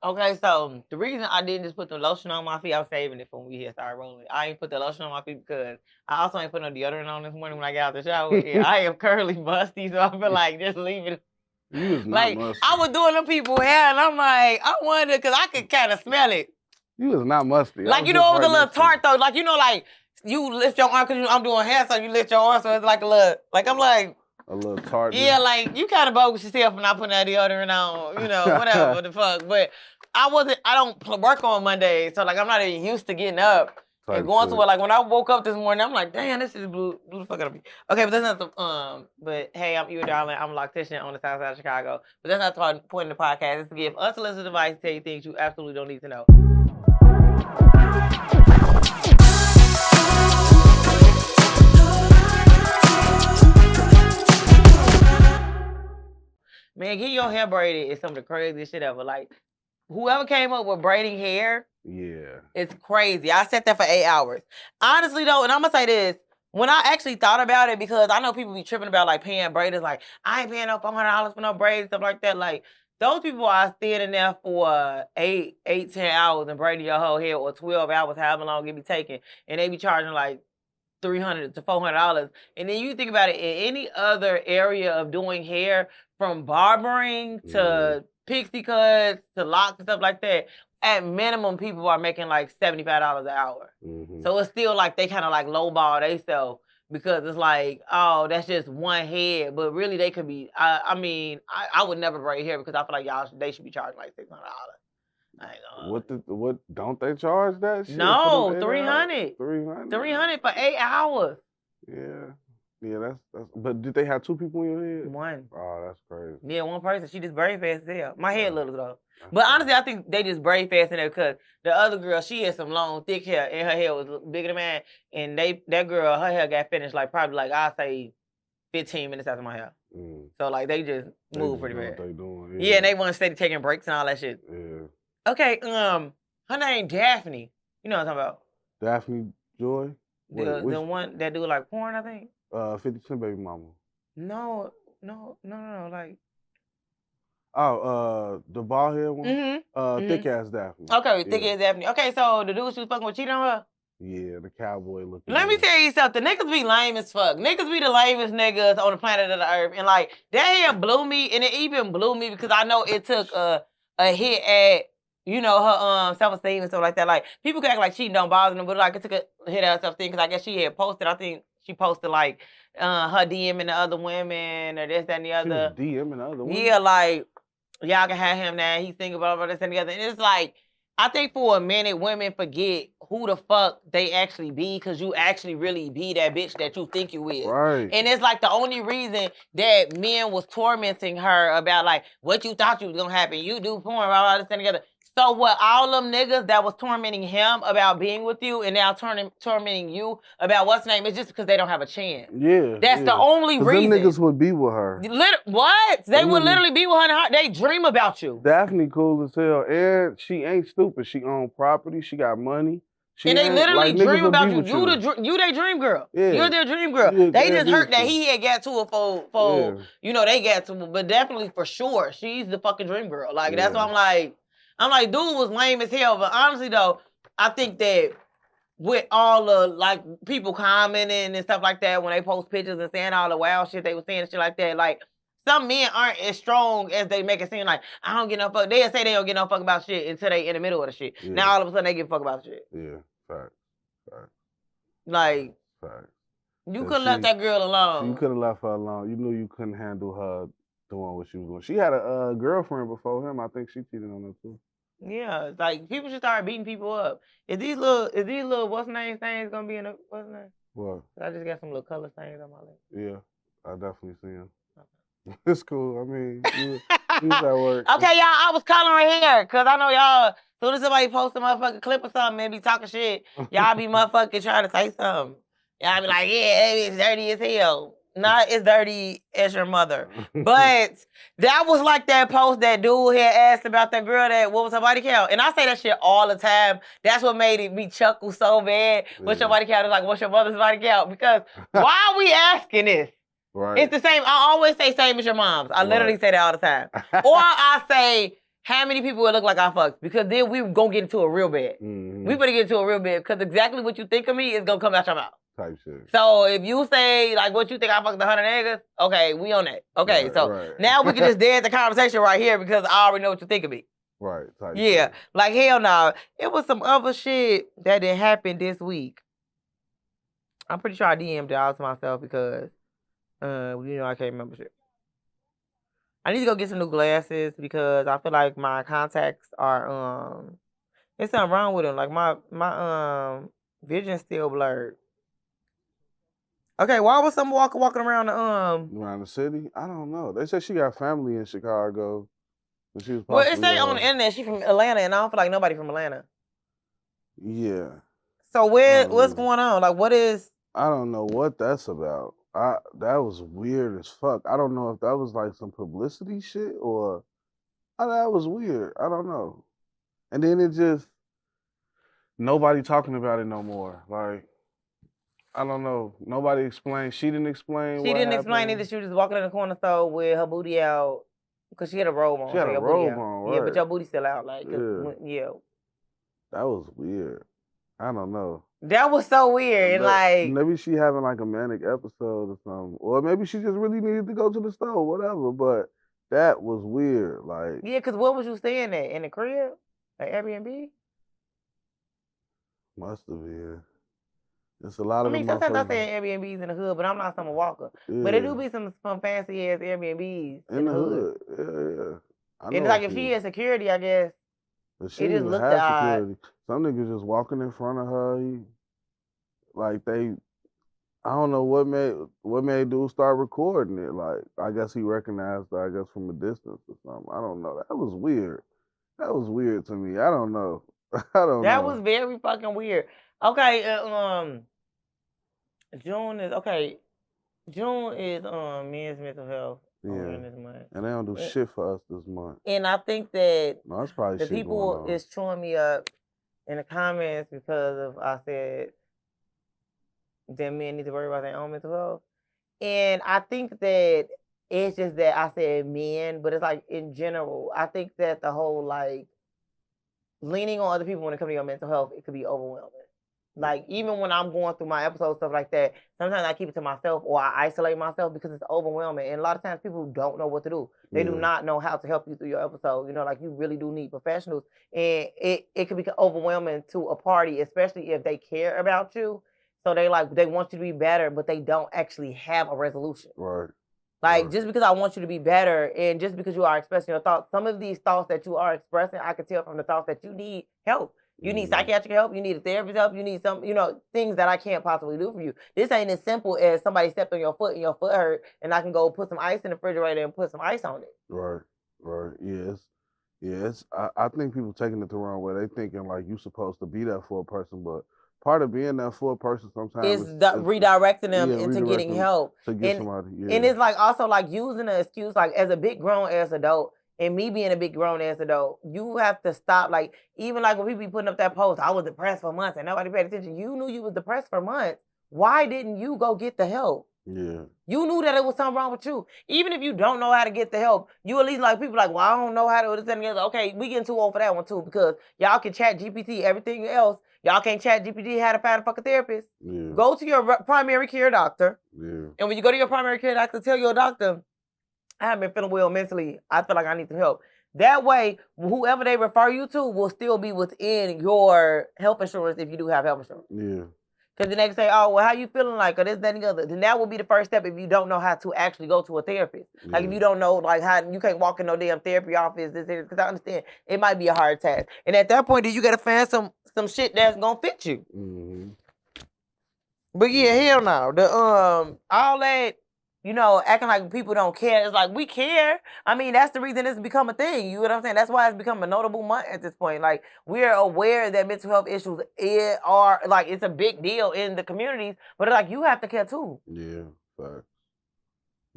Okay, so the reason I didn't just put the lotion on my feet, I was saving it for when we here started rolling. I ain't put the lotion on my feet because I also ain't put no deodorant on this morning when I got out the shower. I am currently musty, so I feel like just leave it. You was not like musty. I was doing them people hair, and I'm like, I wonder because I could kind of smell it. You was not musty. Like, you know, it was a little tart though. Like, you know, like you lift your arm because I'm doing hair, so you lift your arm, so it's like a little, like I'm like. A little tart. Yeah, like you kind of bogus yourself for not putting that deodorant on, you know, whatever, what the fuck. But I don't work on Mondays, so like I'm not even used to getting up and going to it. Like when I woke up this morning, I'm like, damn, this is blew the fuck out of me. Okay, but that's not the but hey, I'm Eva Darling, I'm a loctician on the south side of Chicago. But that's not the point of the podcast. It's to give unsolicited advice, tell you things you absolutely don't need to know. Man, getting your hair braided is some of the craziest shit ever. Like, whoever came up with braiding hair, it's crazy. I sat there for 8 hours. Honestly, though, and I'm going to say this, when I actually thought about it, because I know people be tripping about, like, paying braiders, like, I ain't paying no $400 for no braids, stuff like that. Like, those people are standing there for 10 hours and braiding your whole hair, or 12 hours, however long it be taking, and they be charging, like, $300 to $400. And then you think about it, in any other area of doing hair, from barbering to pixie cuts to locks and stuff like that, at minimum, people are making like $75 an hour. So it's still like they kind of like lowball themselves because it's like, oh, that's just one head. But really, they could be, I mean, I would never braid hair because I feel like they should be charging like $600. What don't they charge that shit? No, $300. $300 for 8 hours. Yeah, that's. But did they have two people in your head? One. Oh, that's crazy. Yeah, one person. She just braid fast as hell. My head little though. But honestly, I think they just braid fast in there because the other girl, she had some long, thick hair, and her hair was bigger than mine. And that girl, her hair got finished like probably like I'll say 15 minutes after my hair. So like they just moved pretty fast. What they doing? Yeah, and they want to steady taking breaks and all that shit. Yeah. Okay, her name Daphne. You know what I'm talking about? Daphne Joy. The one that do like porn, I think. 50 Cent baby mama. No, like. Oh, the bald head one? Thick ass Daphne. Okay, thick ass Daphne. Okay, so the dude she was fucking with cheated on her? Yeah, the cowboy looking. Let me tell you something. Niggas be lame as fuck. Niggas be the lamest niggas on the planet of the earth. And like, that hair blew me, and it even blew me because I know it took a hit at, you know, her self-esteem and stuff like that. Like, people can act like cheating don't bother them, but like, it took a hit at her self-esteem because I guess she had posted, I think, she posted like her DMing the other women or this, that, and the other. She was DMing the other women? Yeah, like, y'all can have him now. He's single, blah, blah, this, and the other. And it's like, I think for a minute, women forget who the fuck they actually be because you actually really be that bitch that you think you is. Right. And it's like the only reason that men was tormenting her about like, what you thought you was going to happen. You do porn, blah, blah, this, and the other. So what all them niggas that was tormenting him about being with you and now tormenting you about what's name is just because they don't have a chance. Yeah. That's the only reason. Them niggas would be with her. What? They would literally be with her. They dream about you. Daphne cool as hell. And she ain't stupid. She own property. She got money. And they literally like, dream about you. You their dream girl. Yeah. You're their dream girl. Yeah, they just hurt that he had got to her for you know, they got to her. But definitely for sure, she's the fucking dream girl. Like, that's why I'm like, dude was lame as hell. But honestly, though, I think that with all the, like, people commenting and stuff like that when they post pictures and saying all the wild shit they were saying and shit like that, like, some men aren't as strong as they make it seem like, I don't get no fuck. They'll say they don't get no fuck about shit until they in the middle of the shit. Yeah. Now all of a sudden they give a fuck about shit. Yeah, fact. Like, you could have left that girl alone. You could have left her alone. You knew you couldn't handle her doing what she was doing. She had a girlfriend before him. I think she cheated on her too. Yeah, like people should start beating people up. Is these little what's name things gonna be in the what's name? What? I just got some little color stains on my leg. Yeah, I definitely see them. Okay. It's cool. I mean, you at work. Okay, y'all. I was coloring hair because I know y'all. As soon as somebody posts a motherfucking clip or something and be talking shit, y'all be motherfucking trying to say something. Y'all be like, yeah, it's dirty as hell. Not as dirty as your mother. But that was like that post that dude had asked about that girl that, what was her body count? And I say that shit all the time. That's what made me chuckle so bad. What's your body count? It's like, what's your mother's body count? Because why are we asking this? Right. It's the same. I always say same as your mom's. I literally say that all the time. Or I say, how many people would look like I fucked? Because then we gonna get into a real bed. Mm-hmm. We gonna get into a real bed because exactly what you think of me is gonna come out your mouth. Type shit. So if you say like what you think I fucked 100 niggas, okay, we on that. Okay, now we can just dead the conversation right here because I already know what you think of me. Right. Type yeah, shit. like hell no. It was some other shit that didn't happen this week. I'm pretty sure I DM'd it out to myself because, I can't remember shit. I need to go get some new glasses because I feel like my contacts are there's something wrong with them. Like my vision's still blurred. Okay, why was some walking around around the city? I don't know. They said she got family in Chicago. She was well, it say on the internet she from Atlanta, and I don't feel like nobody from Atlanta. Yeah. So what's going on? Like, what is? I don't know what that's about. That was weird as fuck. I don't know if that was like some publicity shit or that was weird. I don't know. And then it just nobody talking about it no more. Like I don't know. Nobody explained. She didn't explain. She didn't explain either. She was just walking in the corner store with her booty out because she had a robe on. She had a robe on, right? Yeah, but your booty still out. Like, yeah. That was weird. I don't know. That was so weird. Like maybe she having like a manic episode or something, or maybe she just really needed to go to the store, whatever. But that was weird. Like yeah, because what was you staying at in the crib, like Airbnb? Must have been. It's a lot of. I mean, sometimes I stay in Airbnbs in the hood, but I'm not Summer Walker. Yeah. But there do be some fancy ass Airbnbs in the hood. Yeah. And it's like if she has security, I guess. But she just looked at security. Some niggas just walking in front of her. I don't know what made dude start recording it. Like, I guess he recognized her, I guess, from a distance or something. I don't know. That was weird. That was weird to me. I don't know. That was very fucking weird. Okay, June is men's mental health. Yeah. This month. And they don't do shit for us this month. And I think that that's probably the people is chewing me up in the comments because of I said that men need to worry about their own mental health. And I think that it's just that I said men, but it's like in general. I think that the whole like leaning on other people when it comes to your mental health, it could be overwhelming. Like, even when I'm going through my episodes, stuff like that, sometimes I keep it to myself or I isolate myself because it's overwhelming. And a lot of times people don't know what to do. They do not know how to help you through your episode. Like you really do need professionals. And it can be overwhelming to a party, especially if they care about you. So they want you to be better, but they don't actually have a resolution. Right. Like, just because I want you to be better and just because you are expressing your thoughts, some of these thoughts that you are expressing, I can tell from the thoughts that you need help. You need psychiatric help. You need a therapist help. You need some, things that I can't possibly do for you. This ain't as simple as somebody stepped on your foot and your foot hurt and I can go put some ice in the refrigerator and put some ice on it. Right. Yes. I think people taking it the wrong way. They thinking like you supposed to be there for a person, but part of being there for a person sometimes is redirecting them into getting help. To get somebody. Yeah. And it's like also like using an excuse, like as a big grown ass adult, and me being a big grown ass adult, you have to stop. Like, even like when people be putting up that post, I was depressed for months and nobody paid attention. You knew you was depressed for months. Why didn't you go get the help? Yeah. You knew that it was something wrong with you. Even if you don't know how to get the help, you at least like people like, well, I don't know how to do this and together. Okay, we getting too old for that one too because y'all can chat GPT everything else. Y'all can't chat GPT how to find a fucking therapist. Yeah. Go to your primary care doctor. Yeah. And when you go to your primary care doctor, tell your doctor, I haven't been feeling well mentally. I feel like I need some help. That way, whoever they refer you to will still be within your health insurance if you do have health insurance. Yeah. Because then they can say, oh, well, how you feeling like, or this, that, and the other. Then that will be the first step if you don't know how to actually go to a therapist. Yeah. Like if you don't know, like how you can't walk in no damn therapy office, because I understand it might be a hard task. And at that point, then you got to find some shit that's going to fit you. Mm-hmm. But yeah, hell no. All that, acting like people don't care. It's like, we care. I mean, that's the reason it's become a thing. You know what I'm saying? That's why it's become a notable month at this point. Like, we're aware that mental health issues are, like, it's a big deal in the communities, but it's like, you have to care too. Yeah, facts.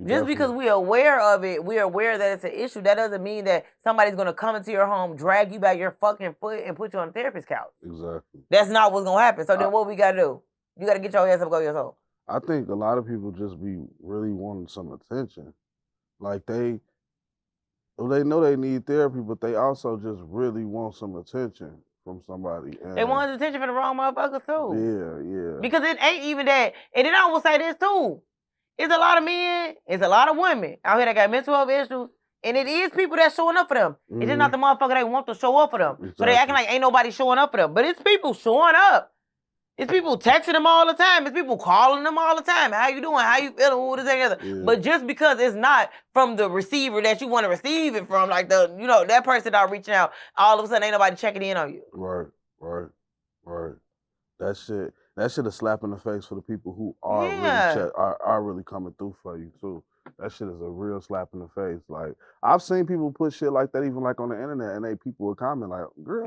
Just because we're aware of it, we're aware that it's an issue, that doesn't mean that somebody's going to come into your home, drag you by your fucking foot, and put you on a therapist couch. Exactly. That's not what's going to happen. So then what we got to do? You got to get your ass up and go yourself. I think a lot of people just be really wanting some attention. Like they Well, they know they need therapy, but they also just really want some attention from somebody. They want attention from the wrong motherfuckers too. Yeah. Because it ain't even that. And then I will say this too. It's a lot of men, it's a lot of women out here that got mental health issues, and it is people that's showing up for them. Mm-hmm. It's just not the motherfucker they want to show up for them. Exactly. So they acting like ain't nobody showing up for them. But it's people showing up. It's people texting them all the time. It's people calling them all the time. How you doing? How you feeling? What is that? Yeah. But just because it's not from the receiver that you want to receive it from, like that person not reaching out, all of a sudden ain't nobody checking in on you. Right. That shit a slap in the face for the people who are are really coming through for you too. That shit is a real slap in the face. Like I've seen people put shit like that even like on the internet, and people would comment like, "Girl,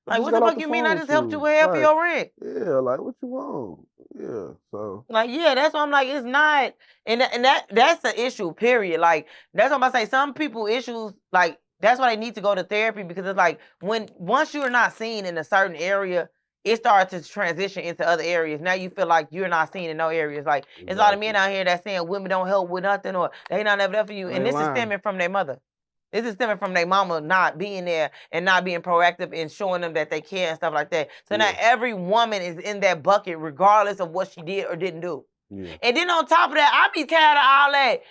like what the fuck you mean? I just helped you with half of your rent." Yeah, like what you want? Yeah, so that's why I'm like, it's not, and that's the issue. Period. Like that's what I'm about to say. Some people issues like that's why they need to go to therapy, because it's like once you're not seen in a certain area, it starts to transition into other areas. Now you feel like you're not seen in no areas. Like exactly. There's a lot of men out here that saying women don't help with nothing, or they not ever there for you, and this is stemming from their mother. This is stemming from their mama not being there and not being proactive and showing them that they care and stuff like that. So now every woman is in that bucket regardless of what she did or didn't do. Yeah. And then on top of that, I be tired of all that.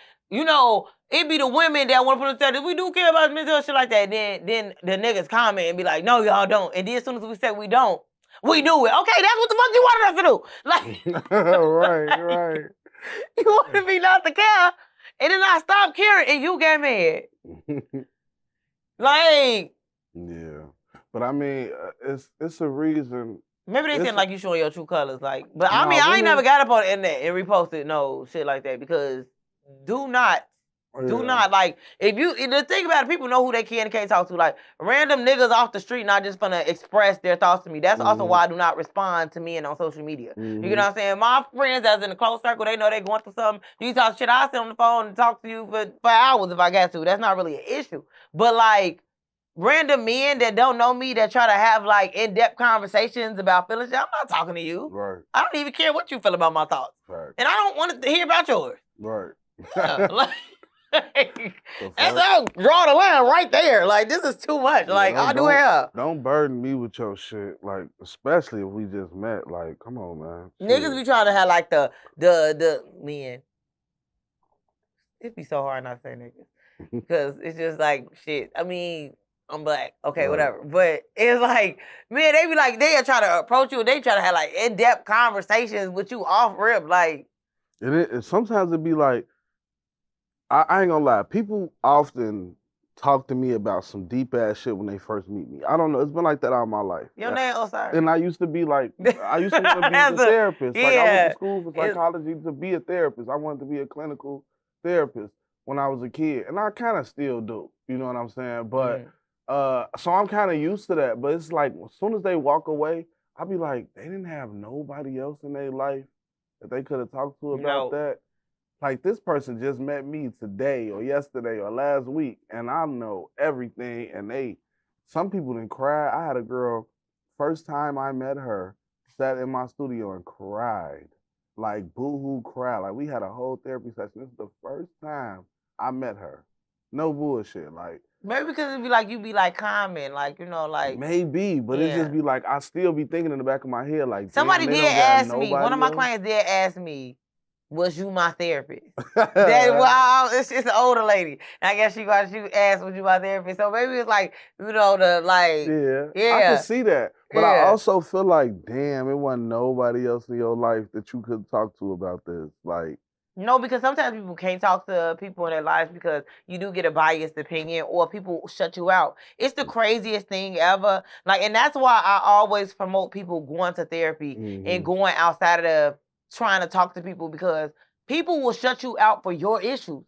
It be the women that want to put themselves, we do care about mental health, shit like that. Then the niggas comment and be like, no, y'all don't. And then as soon as we say we don't, we do it. Okay, that's what the fuck you wanted us to do. Like, right. You want to be not to care, and then I stop caring, and you get mad. Like, yeah, but I mean, it's a reason. Maybe they seem like you showing your true colors, like. But I mean, I ain't never got up on the internet and reposted no shit like that, because do not like, the thing about it, people know who they can and can't talk to. Like random niggas off the street not just gonna express their thoughts to me. That's also why I do not respond to men on social media. You know what I'm saying? My friends that's in a close circle, they know they going through something. You talk shit, I sit on the phone and talk to you for hours if I got to. That's not really an issue. But like random men that don't know me that try to have like in-depth conversations about feelings, I'm not talking to you. Right. I don't even care what you feel about my thoughts. Right. And I don't want to hear about yours. Right. Yeah, and I'll draw the line right there. Like, this is too much. Like, I do have. Don't burden me with your shit. Like, especially if we just met. Like, come on, man. Niggas be trying to have like the men. It'd be so hard not to say niggas, because it's just like shit. I mean, I'm black. Okay, whatever. But it's like, man, they be like, they try to approach you. They try to have like in-depth conversations with you off rip. Like, and sometimes it'd be like, I ain't gonna lie. People often talk to me about some deep ass shit when they first meet me. I don't know. It's been like that all my life. Your name, sorry. And I used to be like, I used to want to be a therapist. Like I went to school for psychology to be a therapist. I wanted to be a clinical therapist when I was a kid, and I kind of still do. You know what I'm saying? But so I'm kind of used to that. But it's like as soon as they walk away, I be like, they didn't have nobody else in their life that they could have talked to about that. Like, this person just met me today or yesterday or last week, and I know everything, and some people didn't cry. I had a girl, first time I met her, sat in my studio and cried. Like, boo-hoo cried. Like, we had a whole therapy session. This is the first time I met her. No bullshit. Like, maybe because it'd be like, you be like calming, like, like. Maybe, but it just be like, I still be thinking in the back of my head, like, somebody did ask me, one of my clients did ask me, was you my therapist? It's an older lady. I guess she asked, was you my therapist? So maybe it's like, Yeah, I can see that. But I also feel like, damn, it wasn't nobody else in your life that you could talk to about this. Like, no, because sometimes people can't talk to people in their lives because you do get a biased opinion, or people shut you out. It's the craziest thing ever. Like, and that's why I always promote people going to therapy and going outside of trying to talk to people, because people will shut you out for your issues.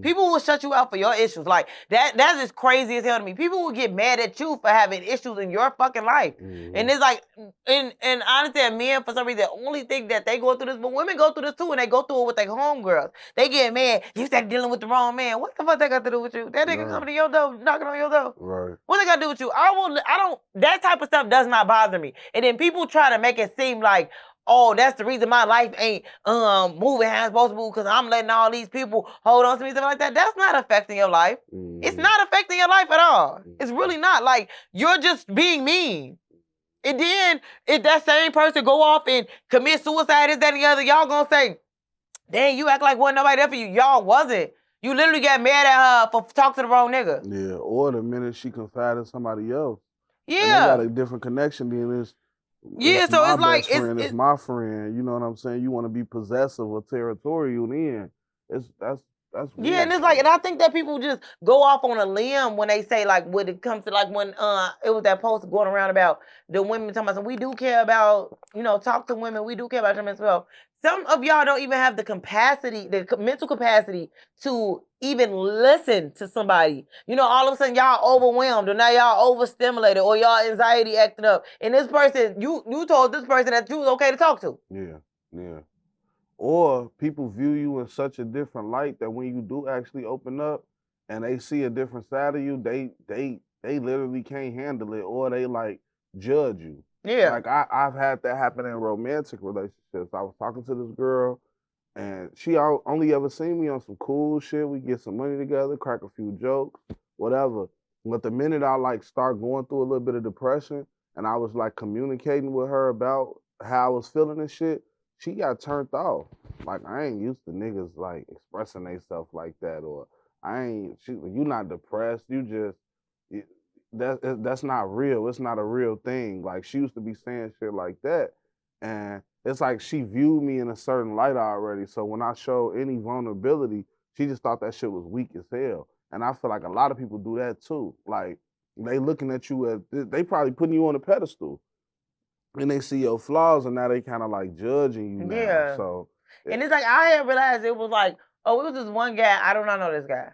People will shut you out for your issues. Like, that's just crazy as hell to me. People will get mad at you for having issues in your fucking life. And it's like, and I understand men, for some reason, only think that they go through this, but women go through this too, and they go through it with their homegirls. They get mad. You started dealing with the wrong man. What the fuck that got to do with you? That nigga coming to your door, knocking on your door. Right. What they got to do with you? That type of stuff does not bother me. And then people try to make it seem like, oh, that's the reason my life ain't moving how it's supposed to move because I'm letting all these people hold on to me, stuff like that. That's not affecting your life. It's not affecting your life at all. It's really not. Like, you're just being mean. And then if that same person go off and commit suicide, this, that, and the other, y'all gonna say, dang, you act like wasn't nobody there for you. Y'all wasn't. You literally got mad at her for talking to the wrong nigga. Yeah, or the minute she confided in somebody else. Yeah. And they got a different connection than it's so it's like it's my friend. You know what I'm saying? You want to be possessive or territorial then. That's weird. Yeah, and it's like, and I think that people just go off on a limb when they say, like, when it comes to, like, when it was that post going around about the women talking about, we do care about, talk to women, we do care about them as well. Some of y'all don't even have the capacity, the mental capacity to even listen to somebody. All of a sudden y'all overwhelmed, or now y'all overstimulated, or y'all anxiety acting up. And this person, you told this person that you was okay to talk to. Yeah. Or people view you in such a different light that when you do actually open up and they see a different side of you, they literally can't handle it, or they like judge you. Yeah. Like I've had that happen in romantic relationships. I was talking to this girl and she only ever seen me on some cool shit. We get some money together, crack a few jokes, whatever. But the minute I like start going through a little bit of depression and I was like communicating with her about how I was feeling and shit, she got turned off. Like, I ain't used to niggas like expressing themselves like that, or you not depressed. You just that's not real. It's not a real thing. Like, she used to be saying shit like that, and it's like she viewed me in a certain light already. So when I show any vulnerability, she just thought that shit was weak as hell. And I feel like a lot of people do that too. Like, they looking at you as they probably putting you on a pedestal. And they see your flaws, and now they kind of like judging you now. Yeah. So, and it's like, I had realized it was like, oh, it was this one guy. I do not know this guy.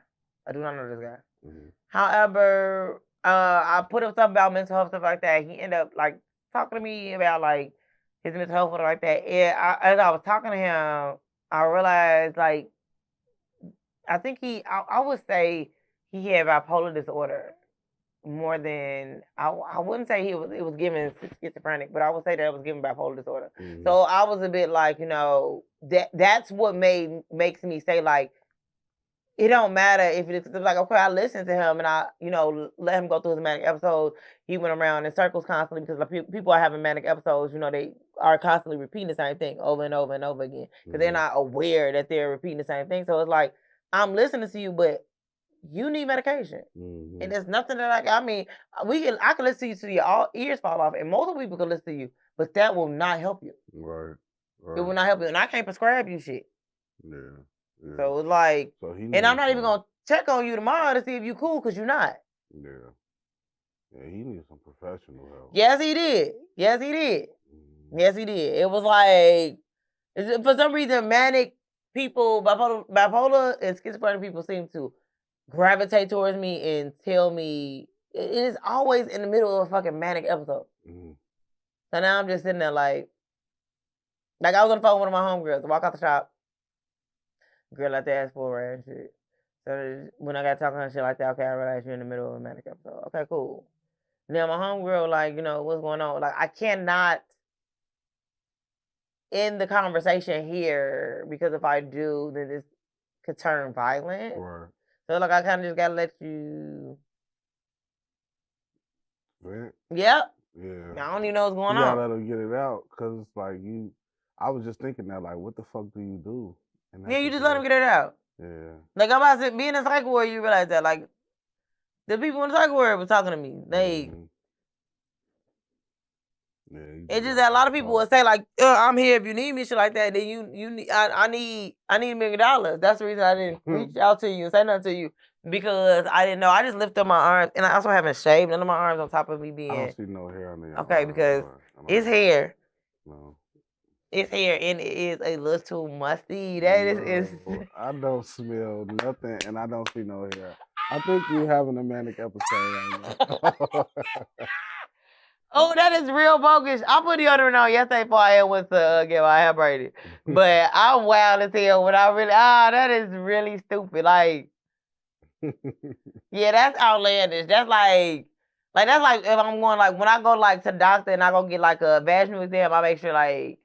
Mm-hmm. However, I put up something about mental health, stuff like that. He ended up like talking to me about like his mental health, stuff like that. And as I was talking to him, I realized like, I think I would say he had bipolar disorder. More than I wouldn't say it was given schizophrenic, but I would say that it was given bipolar disorder. Mm-hmm. So I was a bit like, that's what makes me say like, it don't matter if it's like, okay, I listened to him and I, let him go through his manic episodes. He went around in circles constantly because like, people are having manic episodes. They are constantly repeating the same thing over and over and over again because they're not aware that they're repeating the same thing. So it's like, I'm listening to you, but you need medication. Mm-hmm. And there's nothing that I can listen to you till your ears fall off, and most people can listen to you, but that will not help you. Right. It will not help you, and I can't prescribe you shit. Yeah. So it's like, and I'm not even gonna check on you tomorrow to see if you cool, because you're not. Yeah, he needs some professional help. Yes, he did. Mm-hmm. Yes, he did. It was like, for some reason, manic people, bipolar and schizophrenic people seem to gravitate towards me and tell me it is always in the middle of a fucking manic episode. Mm-hmm. So now I'm just sitting there like I was on the phone with one of my homegirls. Walk out the shop, girl out there asked for her and shit. So when I got talking to her shit like that, okay, I realized you're in the middle of a manic episode. Okay, cool. Now my homegirl like, what's going on? Like, I cannot end the conversation here because if I do, then this could turn violent. Right. So like, I kind of just gotta let you. Vent. Yep. Yeah. I don't even know what's going on. You gotta let them get it out, cause it's like I was just thinking that, like, what the fuck do you do? Yeah, you just let them get it out. Yeah. Like, I'm about to say, being in a psych ward, you realize that, like, the people in the psych ward were talking to me. They. Mm-hmm. Yeah, it's just that a lot of people will say like, "I'm here if you need me," shit like that. Then you need, I need $1 million. That's the reason I didn't reach out to you and say nothing to you, because I didn't know. I just lifted up my arms, and I also haven't shaved none of my arms on top of me being. I don't see no hair on there. Okay, because it's hair. No. It's hair, and it is a little too musty. That is. I don't smell nothing, and I don't see no hair. I think you're having a manic episode right now. Oh, that is real bogus. I put deodorant on yesterday before I went to get my hair braided. But I'm wild as hell when I really, that is really stupid. Like, yeah, that's outlandish. That's like that's like if I'm going, like, when I go, like, to the doctor and I go get, like, a vaginal exam, I make sure, like,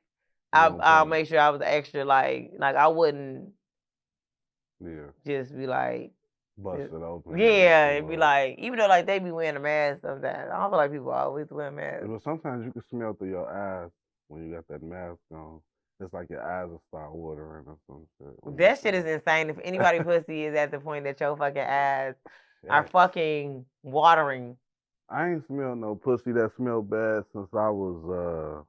I'll make sure I was extra like I wouldn't just be like bust it open. Yeah, it'd be like, even though like they be wearing a mask sometimes. I don't feel like people always wear masks. But sometimes you can smell through your eyes when you got that mask on. It's like your eyes will start watering or some shit. That shit is insane. If anybody pussy is at the point that your fucking eyes are fucking watering. I ain't smelled no pussy that smelled bad since I was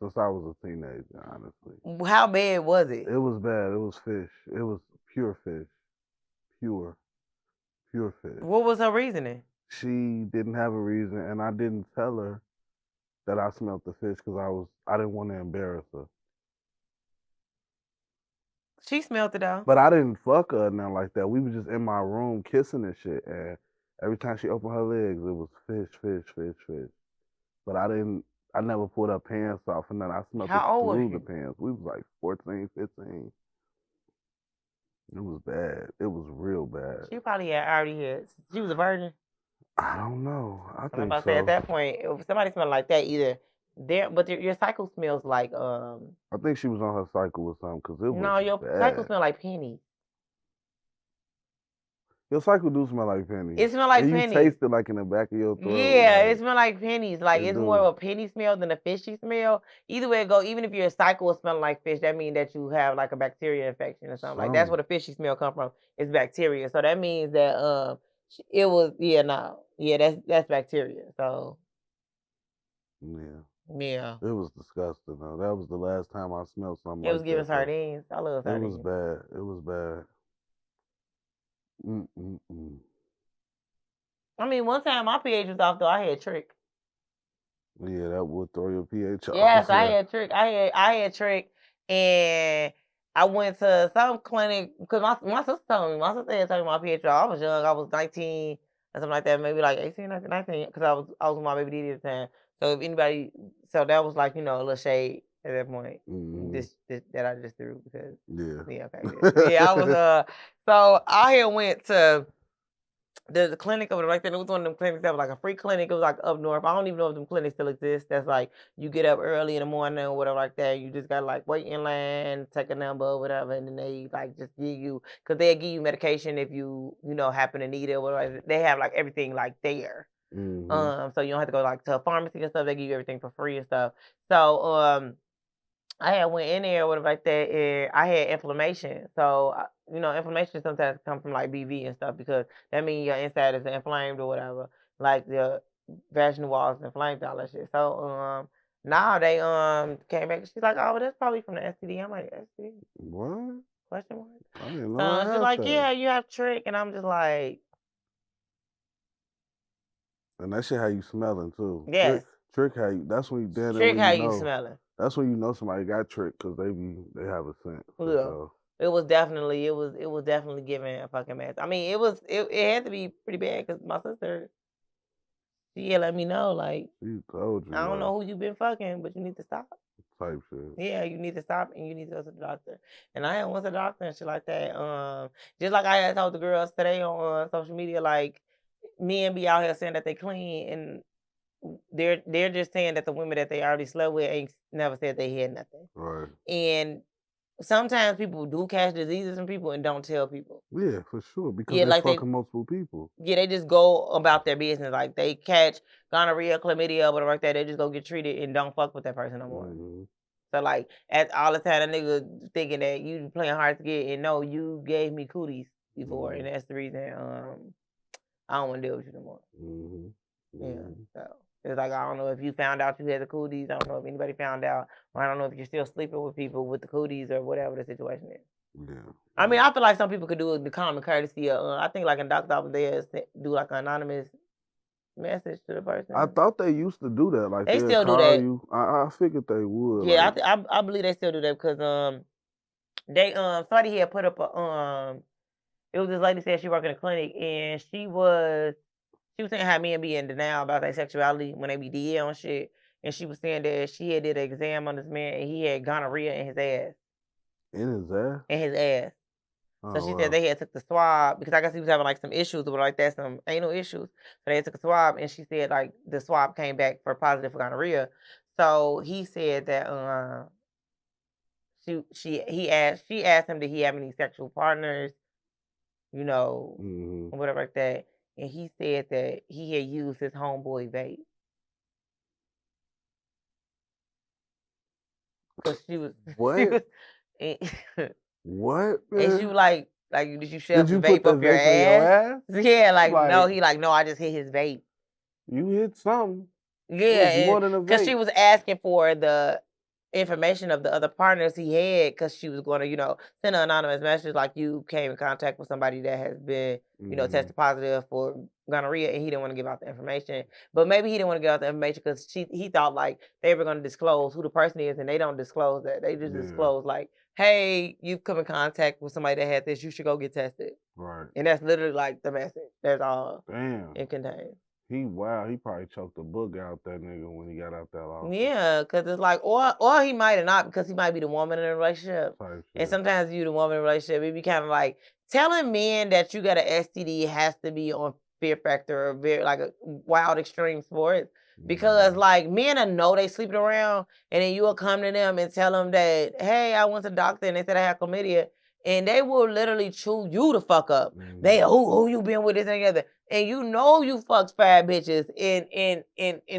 a teenager, honestly. How bad was it? It was bad. It was fish. It was pure fish. Pure fish. What was her reasoning? She didn't have a reason, and I didn't tell her that I smelled the fish because I didn't want to embarrass her. She smelled it though. But I didn't fuck her or nothing like that. We were just in my room kissing and shit, and every time she opened her legs, it was fish. But I never pulled her pants off and then I smelled it through the pants. We was like 14, 15. It was bad. It was real bad. She probably she was a virgin. I don't know. I think I'm about to say at that point, if somebody smelled like that, either but your cycle smells like I think she was on her cycle or something because it was No, your cycle smell like pennies. Your cycle do smell like pennies. It smell like pennies. You taste it like in the back of your throat. Yeah, it smell like pennies. Like it's more of a penny smell than a fishy smell. Either way it go, even if your cycle is smelling like fish, that means that you have like a bacteria infection or something. Like that's where the fishy smell come from. It's bacteria. So that means that it was that's bacteria. So yeah. It was disgusting though. That was the last time I smelled something. It was giving sardines. I love sardines. It was bad. I mean, one time my pH was off though. I had trick. Yeah, that would throw your pH off. Yes, I had trick. I had trick, and I went to some clinic because my sister told me. My sister had told me my pH. I was young. I was 19 or something like that. Maybe like 18, 19 because I was with my baby daddy at the time. So if anybody, so that was like a little shade at that point. This that I just threw because okay. I was so I had went to the clinic over right there. It was one of them clinics that was like a free clinic. It was like up north. I don't even know if them clinics still exist. That's like you get up early in the morning or whatever like that. You just got like wait in line, take a number or whatever, and then they like just give you because they'll give you medication if you happen to need it or whatever. They have like everything like there. So you don't have to go like to a pharmacy and stuff. They give you everything for free and stuff. So I had went in there or whatever like that, and I had inflammation. So inflammation sometimes come from like BV and stuff because that means your inside is inflamed or whatever. Like the vaginal walls inflamed, all that shit. So now they came back. She's like, oh, that's probably from the STD. I'm like, STD? What? Question mark. I didn't know. She's like, yeah, you have trick, and I'm just like. And that shit how you smelling too. Yes. Trick how you. That's when you dead. Trick how you smelling. That's when you know somebody got tricked because they have a scent. Yeah. So. It was definitely giving a fucking mess. I mean, it had to be pretty bad because my sister, she had let me know like she told you. I don't know who you been fucking, but you need to stop. Type shit. Yeah, you need to stop and you need to go to the doctor. And I went to the doctor and shit like that. Just like I had told the girls today on social media, like men be out here saying that they clean and they're just saying that the women that they already slept with ain't never said they had nothing. Right. And sometimes people do catch diseases from people and don't tell people. Yeah, for sure. Because they're fucking multiple people. Yeah, they just go about their business. Like they catch gonorrhea, chlamydia, whatever like that. They just go get treated and don't fuck with that person no more. So like all the time, a nigga thinking that you playing hard to get and no, you gave me cooties before, and that's the reason I don't want to deal with you no more. Yeah, so it's like I don't know if you found out you had the cooties. I don't know if anybody found out, or I don't know if you're still sleeping with people with the cooties or whatever the situation is. Yeah. I mean, I feel like some people could do the common courtesy. I think like in doctor's office they do like an anonymous message to the person. I thought they used to do that. Like they still do that. You. I figured they would. Yeah, like, I believe they still do that because they somebody had put up a it was this lady said she worked in a clinic and she was saying how men be in denial about their sexuality when they be DL and shit. And she was saying that she had did an exam on this man and he had gonorrhea in his ass. In his ass? In his ass. So she said they had took the swab because I guess he was having like some issues or like that, some anal issues. So they took a swab and she said like the swab came back for positive for gonorrhea. So he said that she asked him, did he have any sexual partners, you know, or whatever like that, and he said that he had used his homeboy vape. Cause she was what? What? Man? And she was like, did you shove the vape up your ass? Yeah, like no, he like, no, I just hit his vape. You hit something. Yeah, more than a vape. Cause she was asking for the information of the other partners he had, because she was going to, you know, send an anonymous message like, you came in contact with somebody that has been, you know, tested positive for gonorrhea, and he didn't want to give out the information. But maybe he didn't want to give out the information because he thought like they were going to disclose who the person is, and they don't disclose that. They just disclose like, hey, you've come in contact with somebody that had this, you should go get tested. Right. And that's literally like the message. That's all it contains. He probably choked the book out that nigga when he got out that office. Yeah, because it's like, or he might have not, because he might be the woman in the relationship. And sometimes you the woman in the relationship, it be kind of like, telling men that you got an STD has to be on Fear Factor or very like a wild extreme sport. Because like men know they sleeping around, and then you will come to them and tell them that, hey, I went to the doctor and they said I have chlamydia. And they will literally chew you the fuck up. They who you been with this and together, and you know you fucked 5 bitches in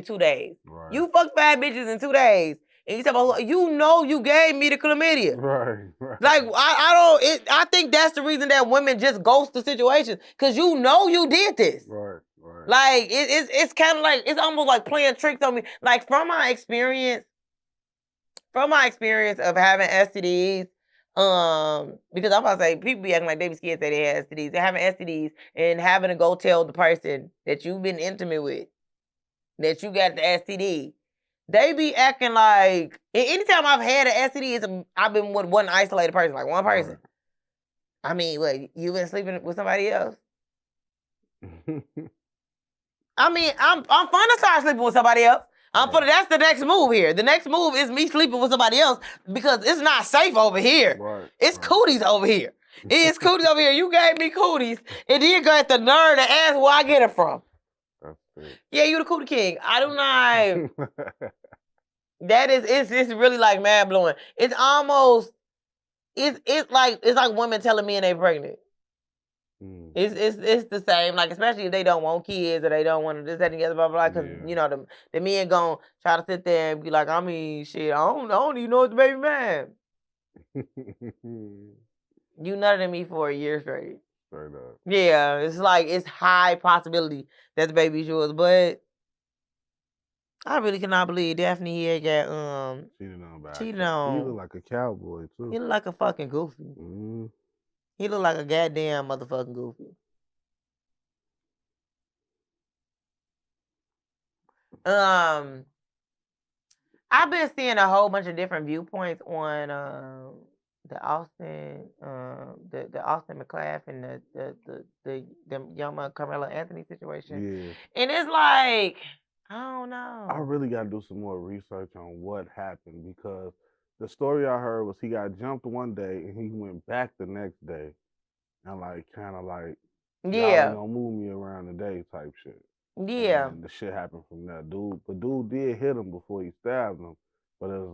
2 days. Right. You fucked 5 bitches in 2 days, and you talk about, you know you gave me the chlamydia. Right. Like I think that's the reason that women just ghost the situation, because you know you did this. Right. Like it's kind of like, it's almost like playing tricks on me. Like from my experience of having STDs. Because I'm about to say, people be acting like they be scared that they have STDs. They're having STDs and having to go tell the person that you've been intimate with that you got the STD. They be acting like, anytime I've had an STD, I've been with one isolated person, like one person. I mean, what, you been sleeping with somebody else? I mean, I'm fun to start sleeping with somebody else. That's the next move here. The next move is me sleeping with somebody else, because it's not safe over here. Right. It's cooties over here. It's cooties over here. You gave me cooties, and then you got the nerve to ask where I get it from. Yeah, you the cootie king. I do not. That is, it's really like mind blowing. It's almost, it's like women telling me and they pregnant. It's the same, like, especially if they don't want kids or they don't want to this, that, and the other, blah, blah, blah, because, you know, the men gon' try to sit there and be like, I mean, shit, I don't even know it's the baby man. You nutted at me for a year straight. Straight up. Yeah, it's like, it's high possibility that the baby's yours, but I really cannot believe Daphne had got, cheated on. He look like a cowboy, too. He look like a fucking goofy. Mm-hmm. He look like a goddamn motherfucking goofy. I've been seeing a whole bunch of different viewpoints on the Austin McClaff and the young Carmelo Anthony situation. Yeah. And it's like, I don't know. I really gotta do some more research on what happened, because the story I heard was he got jumped one day and he went back the next day, and like kind of like, y'all ain't gonna move me around today type shit. Yeah. And the shit happened from that dude. The dude did hit him before he stabbed him, but it was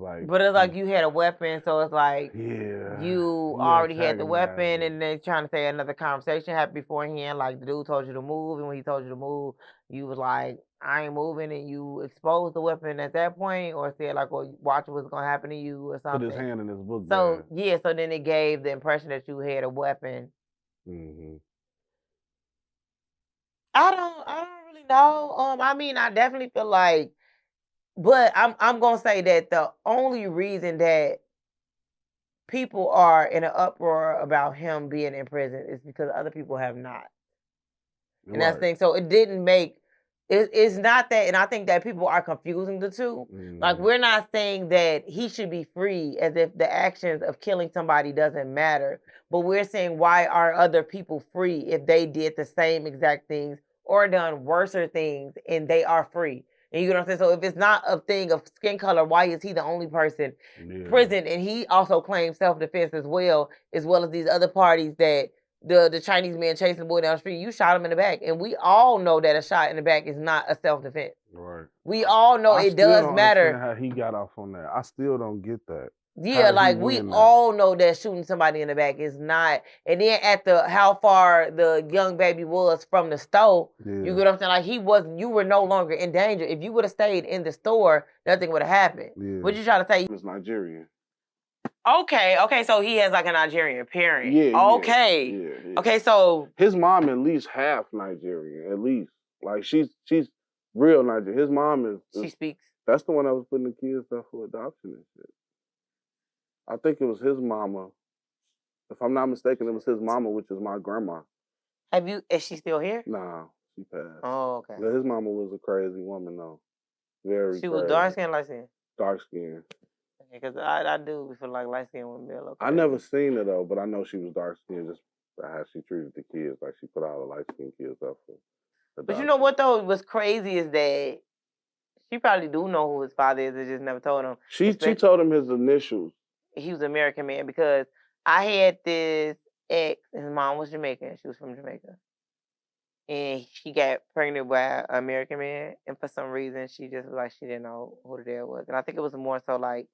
like you had a weapon, so it's like, you already had the weapon, and then trying to say another conversation happened beforehand, like the dude told you to move, and when he told you to move, you was like, I ain't moving, and you exposed the weapon at that point, or said like, well, watch what's gonna happen to you or something. Put his hand in his book bag. So so then it gave the impression that you had a weapon. Mm-hmm. I don't really know. I mean, I definitely feel like, but I'm gonna say that the only reason that people are in an uproar about him being in prison is because other people have not. And that's the thing. So it didn't make. It's not that, and I think that people are confusing the two. Like, we're not saying that he should be free as if the actions of killing somebody doesn't matter, but we're saying, why are other people free if they did the same exact things or done worser things and they are free? And you know what I'm saying? So if it's not a thing of skin color, why is he the only person prison? And he also claims self-defense as well as these other parties that the Chinese man chasing the boy down the street, you shot him in the back. And we all know that a shot in the back is not a self-defense. Right. We all know it does matter. How he got off on that. I still don't get that. Yeah, like we all know that shooting somebody in the back is not. And then at how far the young baby was from the store, you get what I'm saying? Like you were no longer in danger. If you would have stayed in the store, nothing would have happened. Yeah. What you trying to say? He was Nigerian. Okay, so he has like a Nigerian parent. Yeah. Okay. Yeah. Okay, so his mom at least half Nigerian, at least. Like she's real Nigerian. His mom is. She speaks. That's the one that was putting the kids up for adoption and shit. I think it was his mama. If I'm not mistaken, it was his mama, which is my grandma. Is she still here? Nah, she passed. Oh, okay. But his mama was a crazy woman, though. Very She crazy. was dark skin, light skin? Dark skin. Because I do feel like light skin women be a little crazy. I never seen her, though, but I know she was dark skin, just how she treated the kids. Like, she put all the light skin kids up for adoption. But you know what, though? What's crazy is that she probably do know who his father is, and just never told him. She told him his initials. He was an American man, because I had this ex, and his mom was Jamaican. She was from Jamaica. And she got pregnant by an American man, and for some reason, she just was like, she didn't know who the dad was. And I think it was more so like,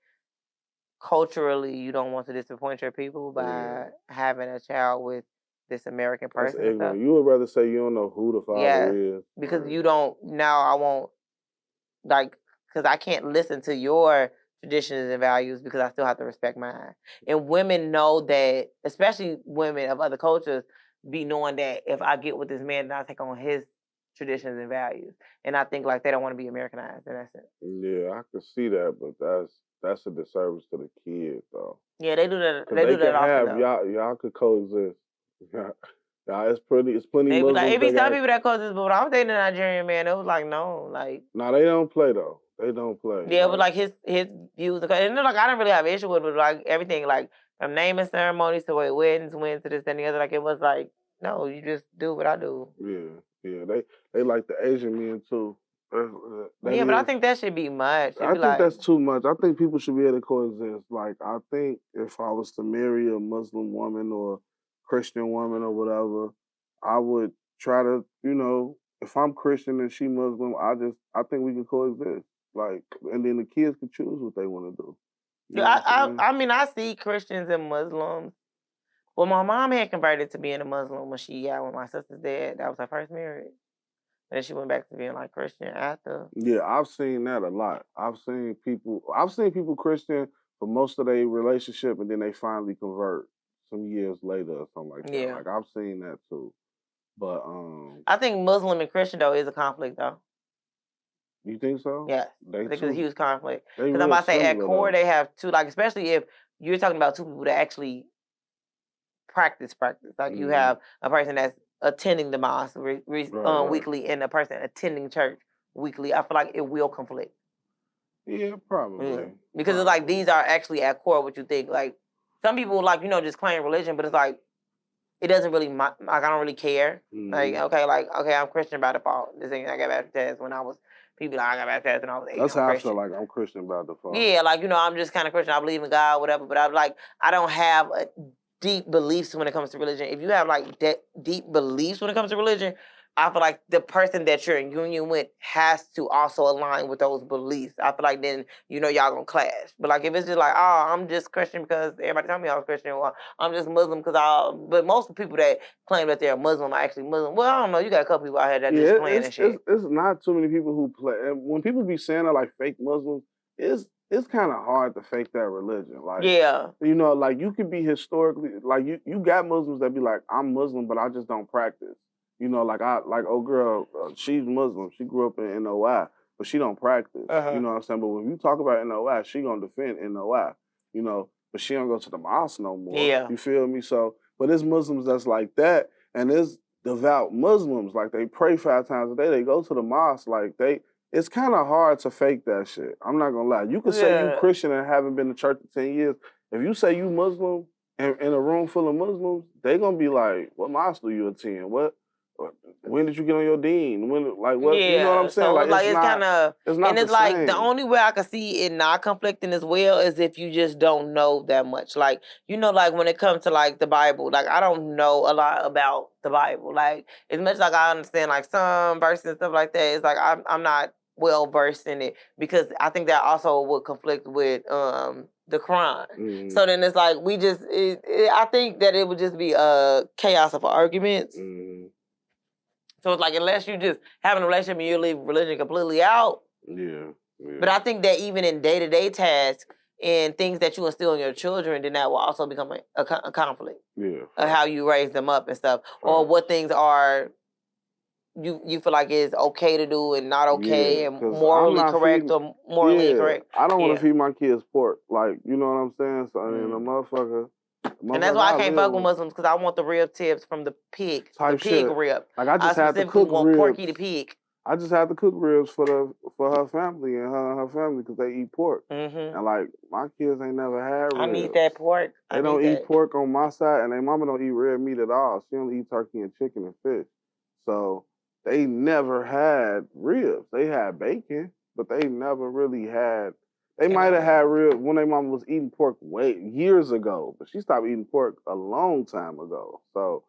culturally, you don't want to disappoint your people by having a child with this American person. That's ignorant. You would rather say you don't know who the father is. Because you don't, now I won't, like, because I can't listen to your traditions and values because I still have to respect mine. And women know that, especially women of other cultures, be knowing that if I get with this man, then I take on his traditions and values. And I think like they don't want to be Americanized in that sense. Yeah, I can see that, but that's a disservice to the kids, though. Yeah, they do that. They do that often. Y'all could coexist. Y'all, it's plenty. It be some people that coexist, but when I was dating a Nigerian man, it was like no, like. No, they don't play though. They don't play. Yeah, but like his views, and like I didn't really have an issue with it, but like everything, like from naming ceremonies to weddings, went to this and the other, like it was like no, you just do what I do. Yeah. They like the Asian men too. But I think that should be much. I think that's too much. I think people should be able to coexist. Like, I think if I was to marry a Muslim woman or Christian woman or whatever, I would try to, if I'm Christian and she Muslim, I think we can coexist. Like, and then the kids can choose what they want to do. I mean, I see Christians and Muslims. Well, my mom had converted to being a Muslim when she got with my sister's dad. That was her first marriage. And then she went back to being like Christian after. Yeah, I've seen that a lot. I've seen people Christian for most of their relationship, and then they finally convert some years later or something like that. Yeah. Like, I've seen that too. But I think Muslim and Christian though is a conflict though. You think so? Yeah. I think it's a huge conflict. Because I'm about to say at core they have two, like especially if you're talking about two people that actually practice. Like you have a person that's attending the mosque weekly and a person attending church weekly. I feel like it will conflict. Yeah, probably. Yeah. Because it's like these are actually at core what you think. Like some people like, just claim religion, but it's like it doesn't really like I don't really care. Like okay, I'm Christian by default. This ain't I got baptized when I was people like I got baptized when I was 8. That's how I feel like I'm Christian by default. Yeah, like I'm just kind of Christian. I believe in God, whatever. But I don't have deep beliefs when it comes to religion. If you have like deep beliefs when it comes to religion, I feel like the person that you're in union with has to also align with those beliefs. I feel like then y'all gonna clash. But like if it's just like, oh, I'm just Christian because everybody tell me I was Christian, or I'm just Muslim because but most people that claim that they're Muslim are actually Muslim. Well, I don't know. You got a couple people out here that just playing and shit. It's not too many people who play. And when people be saying they're like fake Muslims, it's kind of hard to fake that religion. Like, yeah. Like you could be historically, like you got Muslims that be like, I'm Muslim, but I just don't practice. Like old girl, she's Muslim. She grew up in NOI, but she don't practice. You know what I'm saying? But when you talk about NOI, she gonna defend NOI, but she don't go to the mosque no more. Yeah. You feel me? So, but there's Muslims that's like that, and there's devout Muslims, like they pray 5 times a day, they go to the mosque, it's kind of hard to fake that shit. I'm not gonna lie. You can say you Christian and haven't been to church in 10 years. If you say you Muslim and in a room full of Muslims, they gonna be like, what mosque do you attend? When did you get on your deen? What? Yeah, you know what I'm saying? So it's kind of, and it's like same. The only way I can see it not conflicting as well is if you just don't know that much. Like, like when it comes to like the Bible, like I don't know a lot about the Bible. Like as much like I understand like some verses and stuff like that, it's like I'm not well versed in it because I think that also would conflict with the crime. So then it's like I think that it would just be chaos of arguments. So it's like unless you just having a relationship and you leave religion completely out. Yeah. But I think that even in day-to-day tasks and things that you instill in your children, then that will also become a conflict. Yeah. Of how you raise them up and stuff. Or what things are you feel like is okay to do and not okay and morally correct or morally incorrect. I don't want to feed my kids pork. Like, you know what I'm saying? So, I mean, a motherfucker. And that's why I can't fuck with Muslims, because I want the rib tips from the pig. The pig rib. Like, I just had to cook ribs. Porky the pig. I just had to cook ribs for her family and her family because they eat pork. And like, my kids ain't never had ribs. I need that pork. They don't eat pork on my side, and their mama don't eat red meat at all. She only eat turkey and chicken and fish. So they never had ribs. They had bacon, but they never really had. They might have had ribs when their mama was eating pork years ago, but she stopped eating pork a long time ago. So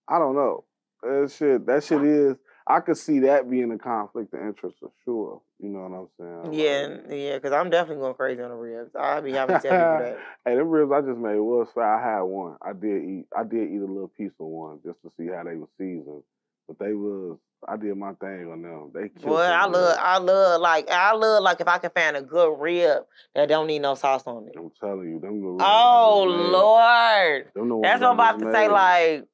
I don't know. That shit is. I could see that being a conflict of interest for sure. You know what I'm saying? Yeah, because I'm definitely going crazy on the ribs. I'll be happy to tell people that. Hey, them ribs I just made was fire. I had one. I did eat a little piece of one just to see how they were seasoned, but I did my thing on them. They killed. Well, I love like if I can find a good rib that don't need no sauce on it. I'm telling you, them good ribs. Oh Lord, that's what I'm about to say. Like,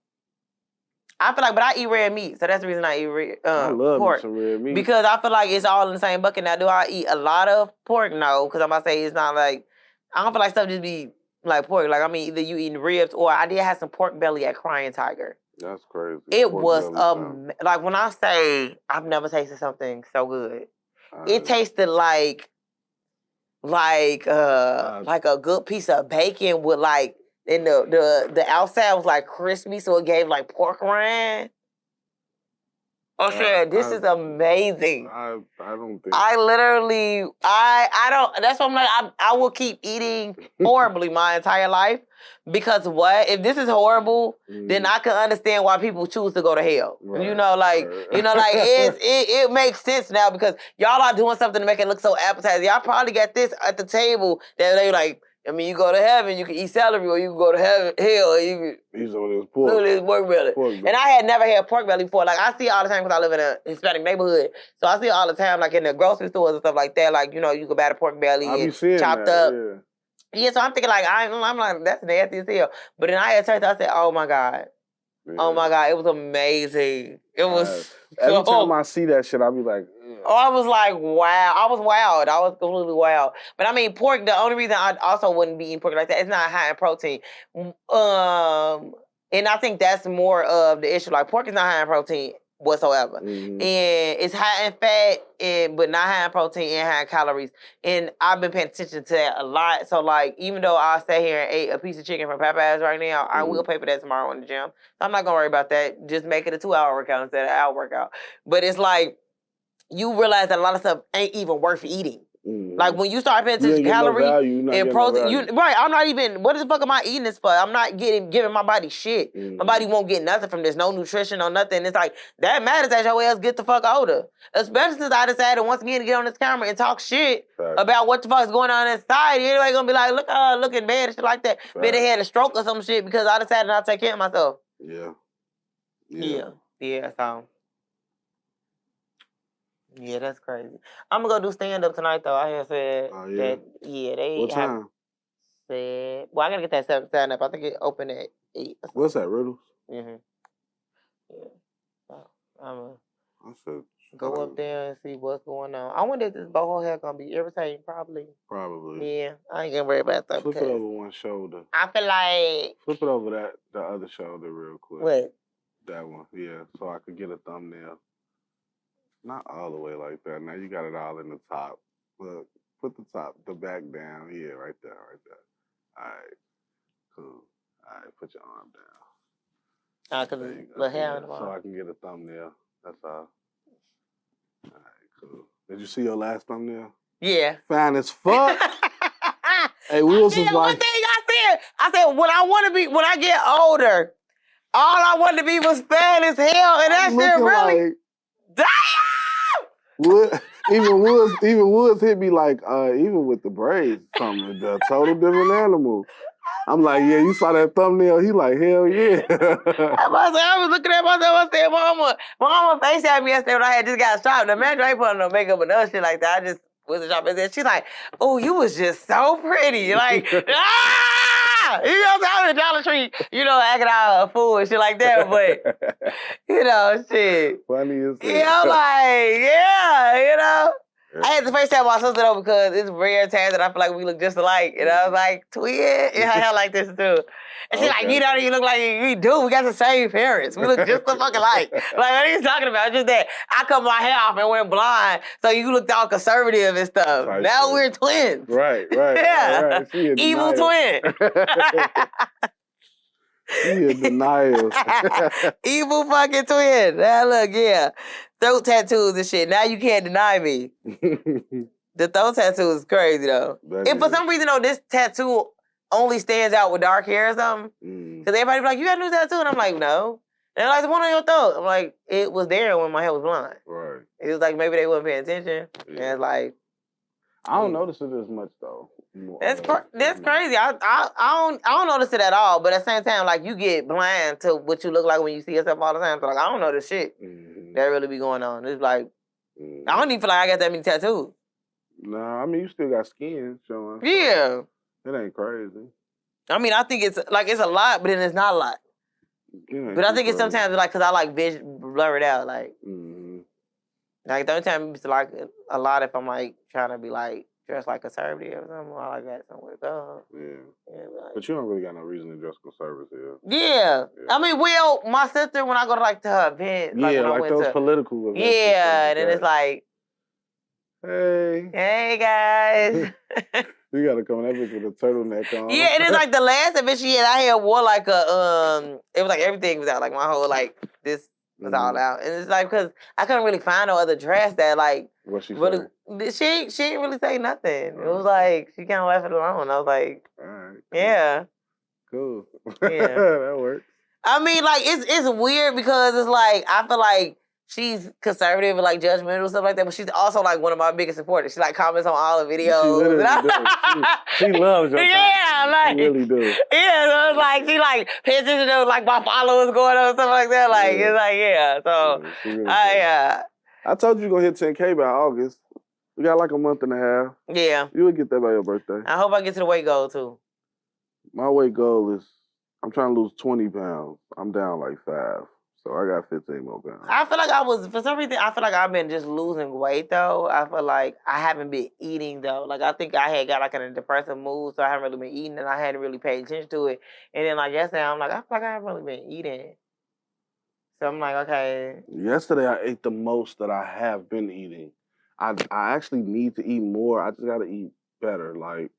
I feel like, but I eat red meat, so that's the reason I eat I love pork. Some red meat because I feel like it's all in the same bucket. Now, do I eat a lot of pork? No, because I'm about to say it's not like I don't feel like stuff just be like pork. Like I mean, either you eating ribs or I did have some pork belly at Crying Tiger. That's crazy. It was like when I say I've never tasted something so good. It tasted like a good piece of bacon with like, and the outside was like crispy, so it gave like pork rind. Oh shit, this is amazing. I don't think I literally I don't. That's why I'm like I will keep eating horribly my entire life because what if this is horrible? Then I can understand why people choose to go to hell. Right. You know, like it makes sense now because y'all are doing something to make it look so appetizing. Y'all probably got this at the table that they like. I mean, you go to heaven, you can eat celery, or you can go to hell, or you can eat some of this pork belly. And I had never had pork belly before. Like, I see it all the time because I live in a Hispanic neighborhood. So I see it all the time, like in the grocery stores and stuff like that. Like, you know, you can buy the pork belly and chopped up. Yeah, so I'm thinking like, I'm like, that's nasty as hell. But then I had tasted, I said, oh my God. Yeah. Oh my God, it was amazing. It was every time I see that shit, I'll be like, oh, I was like, wow. I was wowed. I was completely wowed. But I mean, pork, the only reason I also wouldn't be eating pork like that, it's not high in protein. And I think that's more of the issue. Like, pork is not high in protein whatsoever. And it's high in fat, but not high in protein and high in calories. And I've been paying attention to that a lot. So, like, even though I sat here and ate a piece of chicken from Popeyes right now, I will pay for that tomorrow in the gym. So I'm not going to worry about that. Just make it a 2-hour workout instead of an hour workout. But it's like, you realize that a lot of stuff ain't even worth eating. Like when you start paying attention to calories and protein, right? I'm not even. What the fuck am I eating this for? I'm not giving my body shit. My body won't get nothing from this. No nutrition or nothing. It's like that matters as your ass get the fuck older. Especially since I decided once again to get on this camera and talk shit about what the fuck is going on in society. Anybody gonna be like, look, looking bad and shit like that. Better had a stroke or some shit because I decided not to take care of myself. Yeah. So. Yeah, that's crazy. I'm gonna go do stand-up tonight, though. I have said that, they what time? Said, well, I gotta get that stand-up. I think it opened at 8. What's that, Riddles? Yeah. So, I'm gonna go up there and see what's going on. I wonder if this boho hair gonna be irritating, probably. Yeah, I ain't gonna worry about that. Flip it over one shoulder. I feel like... Flip it over the other shoulder real quick. What? That one, yeah, so I could get a thumbnail. Not all the way like that. Now you got it all in the top. Look, put the back down. Yeah, right there. All right, cool. All right, put your arm down. Cause the hair on the so I can get a thumbnail. That's all. All right, cool. Did you see your last thumbnail? Yeah. Fine as fuck. Hey, Wills was like. One thing I said when I get older, all I wanted to be was fat as hell, and that shit really. Like, damn! What? Even Woods hit me like, even with the braids, something a total different animal. I'm like, yeah, you saw that thumbnail? He like, hell yeah. I was looking at myself. I said, Mama FaceTimed me yesterday when I had just got shot. The man, I ain't putting no makeup or no shit like that. I just was a shop. And then she's like, oh, you was just so pretty. Like, ah! You know, I was at Dollar Tree, acting out a fool and shit like that. But, shit. Funny as hell. Yeah, I'm like, yeah. I had to FaceTime my sister though because it's rare times that I feel like we look just alike. And I was like, twin? Yeah, I like this too. And she's like, you don't even look like we do. We got the same parents. We look just the fucking alike. Like, what are you talking about? Just that I cut my hair off and went blind, so you looked all conservative and stuff. Right, now we're twins. Right. Yeah. Right. Evil twin. She in denial. Evil fucking twin. Now look, yeah. Throat tattoos and shit. Now you can't deny me. The throat tattoo is crazy though. If for some reason though, this tattoo only stands out with dark hair or something, because everybody be like, you got a new tattoo? And I'm like, no. And they're like, the one on your throat. I'm like, it was there when my hair was blonde. Right. It was like maybe they wasn't paying attention. Yeah. And it's like, I don't notice it as much though. That's crazy. I don't notice it at all. But at the same time, like you get blind to what you look like when you see yourself all the time. So like I don't know this shit that really be going on. It's like I don't even feel like I got that many tattoos. Nah, I mean you still got skin showing. Yeah. It ain't crazy. I mean I think it's a lot, but then it's not a lot. But I think it's sometimes like because I like blur it out like. Like the only time it's like a lot if I'm like trying to be like dressed like conservative or something. I like that somewhere. Yeah. But you don't really got no reason to dress conservative. Yeah. I mean, well, my sister when I go to like to her events, like when I went those to political events. Yeah, and then it's like, hey guys. You gotta come in that bitch with a turtleneck on. Yeah, and it's like the last event she had, I had wore like a it was like everything was out, like my whole like this. Was all out, and it's like because I couldn't really find no other dress that like what she really. She didn't really say nothing. It was like she kind of left it alone. I was like, all right, cool. Yeah, cool. Yeah, that works. I mean, like it's weird because it's like I feel like she's conservative and like judgmental and stuff like that, but she's also like one of my biggest supporters. She like comments on all the videos. She literally does. She loves your Yeah, like she really do. Yeah, so it's like she like pays attention to like my followers going on and stuff like that. Like it's like so really I told you you're gonna hit 10K by August. We got like a month and a half. Yeah. You would get that by your birthday. I hope I get to the weight goal too. My weight goal is I'm trying to lose 20 pounds. I'm down like 5. So I got 15 more pounds. I feel like for some reason, I feel like I've been just losing weight, though. I feel like I haven't been eating, though. Like, I think I had got, like, in a depressive mood, so I haven't really been eating, and I hadn't really paid attention to it. And then, like, yesterday, I'm like, I feel like I haven't really been eating. So I'm like, okay. Yesterday, I ate the most that I have been eating. I actually need to eat more. I just got to eat better. Like,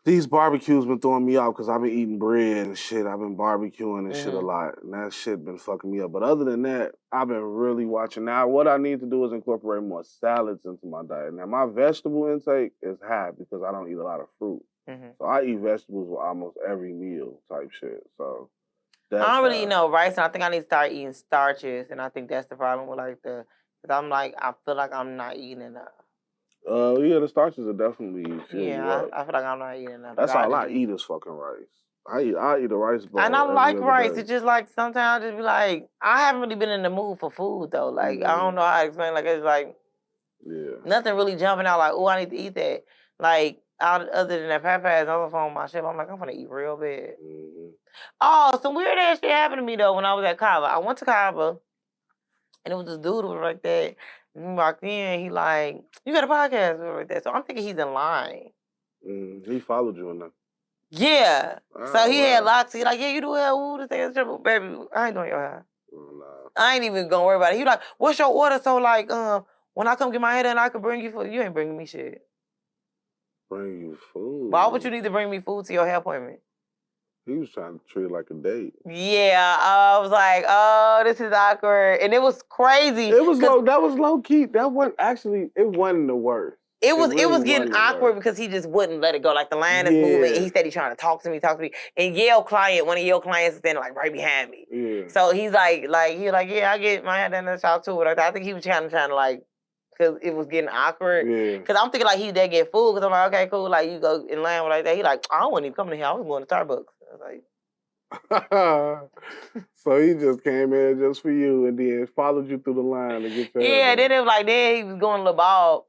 these barbecues been throwing me off because I've been eating bread and shit. I've been barbecuing and shit a lot. And that shit been fucking me up. But other than that, I've been really watching. Now, what I need to do is incorporate more salads into my diet. Now, my vegetable intake is high because I don't eat a lot of fruit. So I eat vegetables with almost every meal type shit. So that's I don't really eat no rice. And I think I need to start eating starches. And I think that's the problem with like because I'm like, I feel like I'm not eating enough. Yeah, the starches are definitely fill you up. I feel like I'm not eating enough. That's all I eat is fucking rice. I eat a rice bowl. And I like rice. It's just like sometimes I just be like, I haven't really been in the mood for food though. Like I don't know how to explain. Like it's like nothing really jumping out. Like I need to eat that. Like other than that Popeyes, I was on my shit. I'm like I'm gonna eat real bad. Oh, some weird ass shit happened to me though when I was at Cava. I went to Cava, and it was this dude who was right there. He walked in, he like, you got a podcast like that. So I'm thinking he's in line. He followed you in there. Yeah. So he had locks. He like, yeah, you do hair. Ooh, this thing is triple. Baby, I ain't doing your hair. No. I ain't even gonna worry about it. He like, what's your order? So like, when I come get my hair done, I could bring you food. You ain't bringing me shit. Bring you food? Why would you need to bring me food to your hair appointment? He was trying to treat it like a date. Yeah, I was like, oh, this is awkward. And it was crazy. It was low. That was low key. That wasn't actually, it wasn't the worst. It was getting awkward because he just wouldn't let it go. Like the line is moving and he said he's trying to talk to me. And one of Yale clients is standing like right behind me. Yeah. So he's like, yeah, I get my head in the shop too. But I think he was trying to like because it was getting awkward. Yeah. Because I'm thinking like he's there getting food. Because I'm like, okay, cool. Like you go in line like that. He like, I wasn't even coming here. I was going to Starbucks. I was like. So he just came in just for you and then followed you through the line to get your Yeah, then it was like, then he was going a little bald.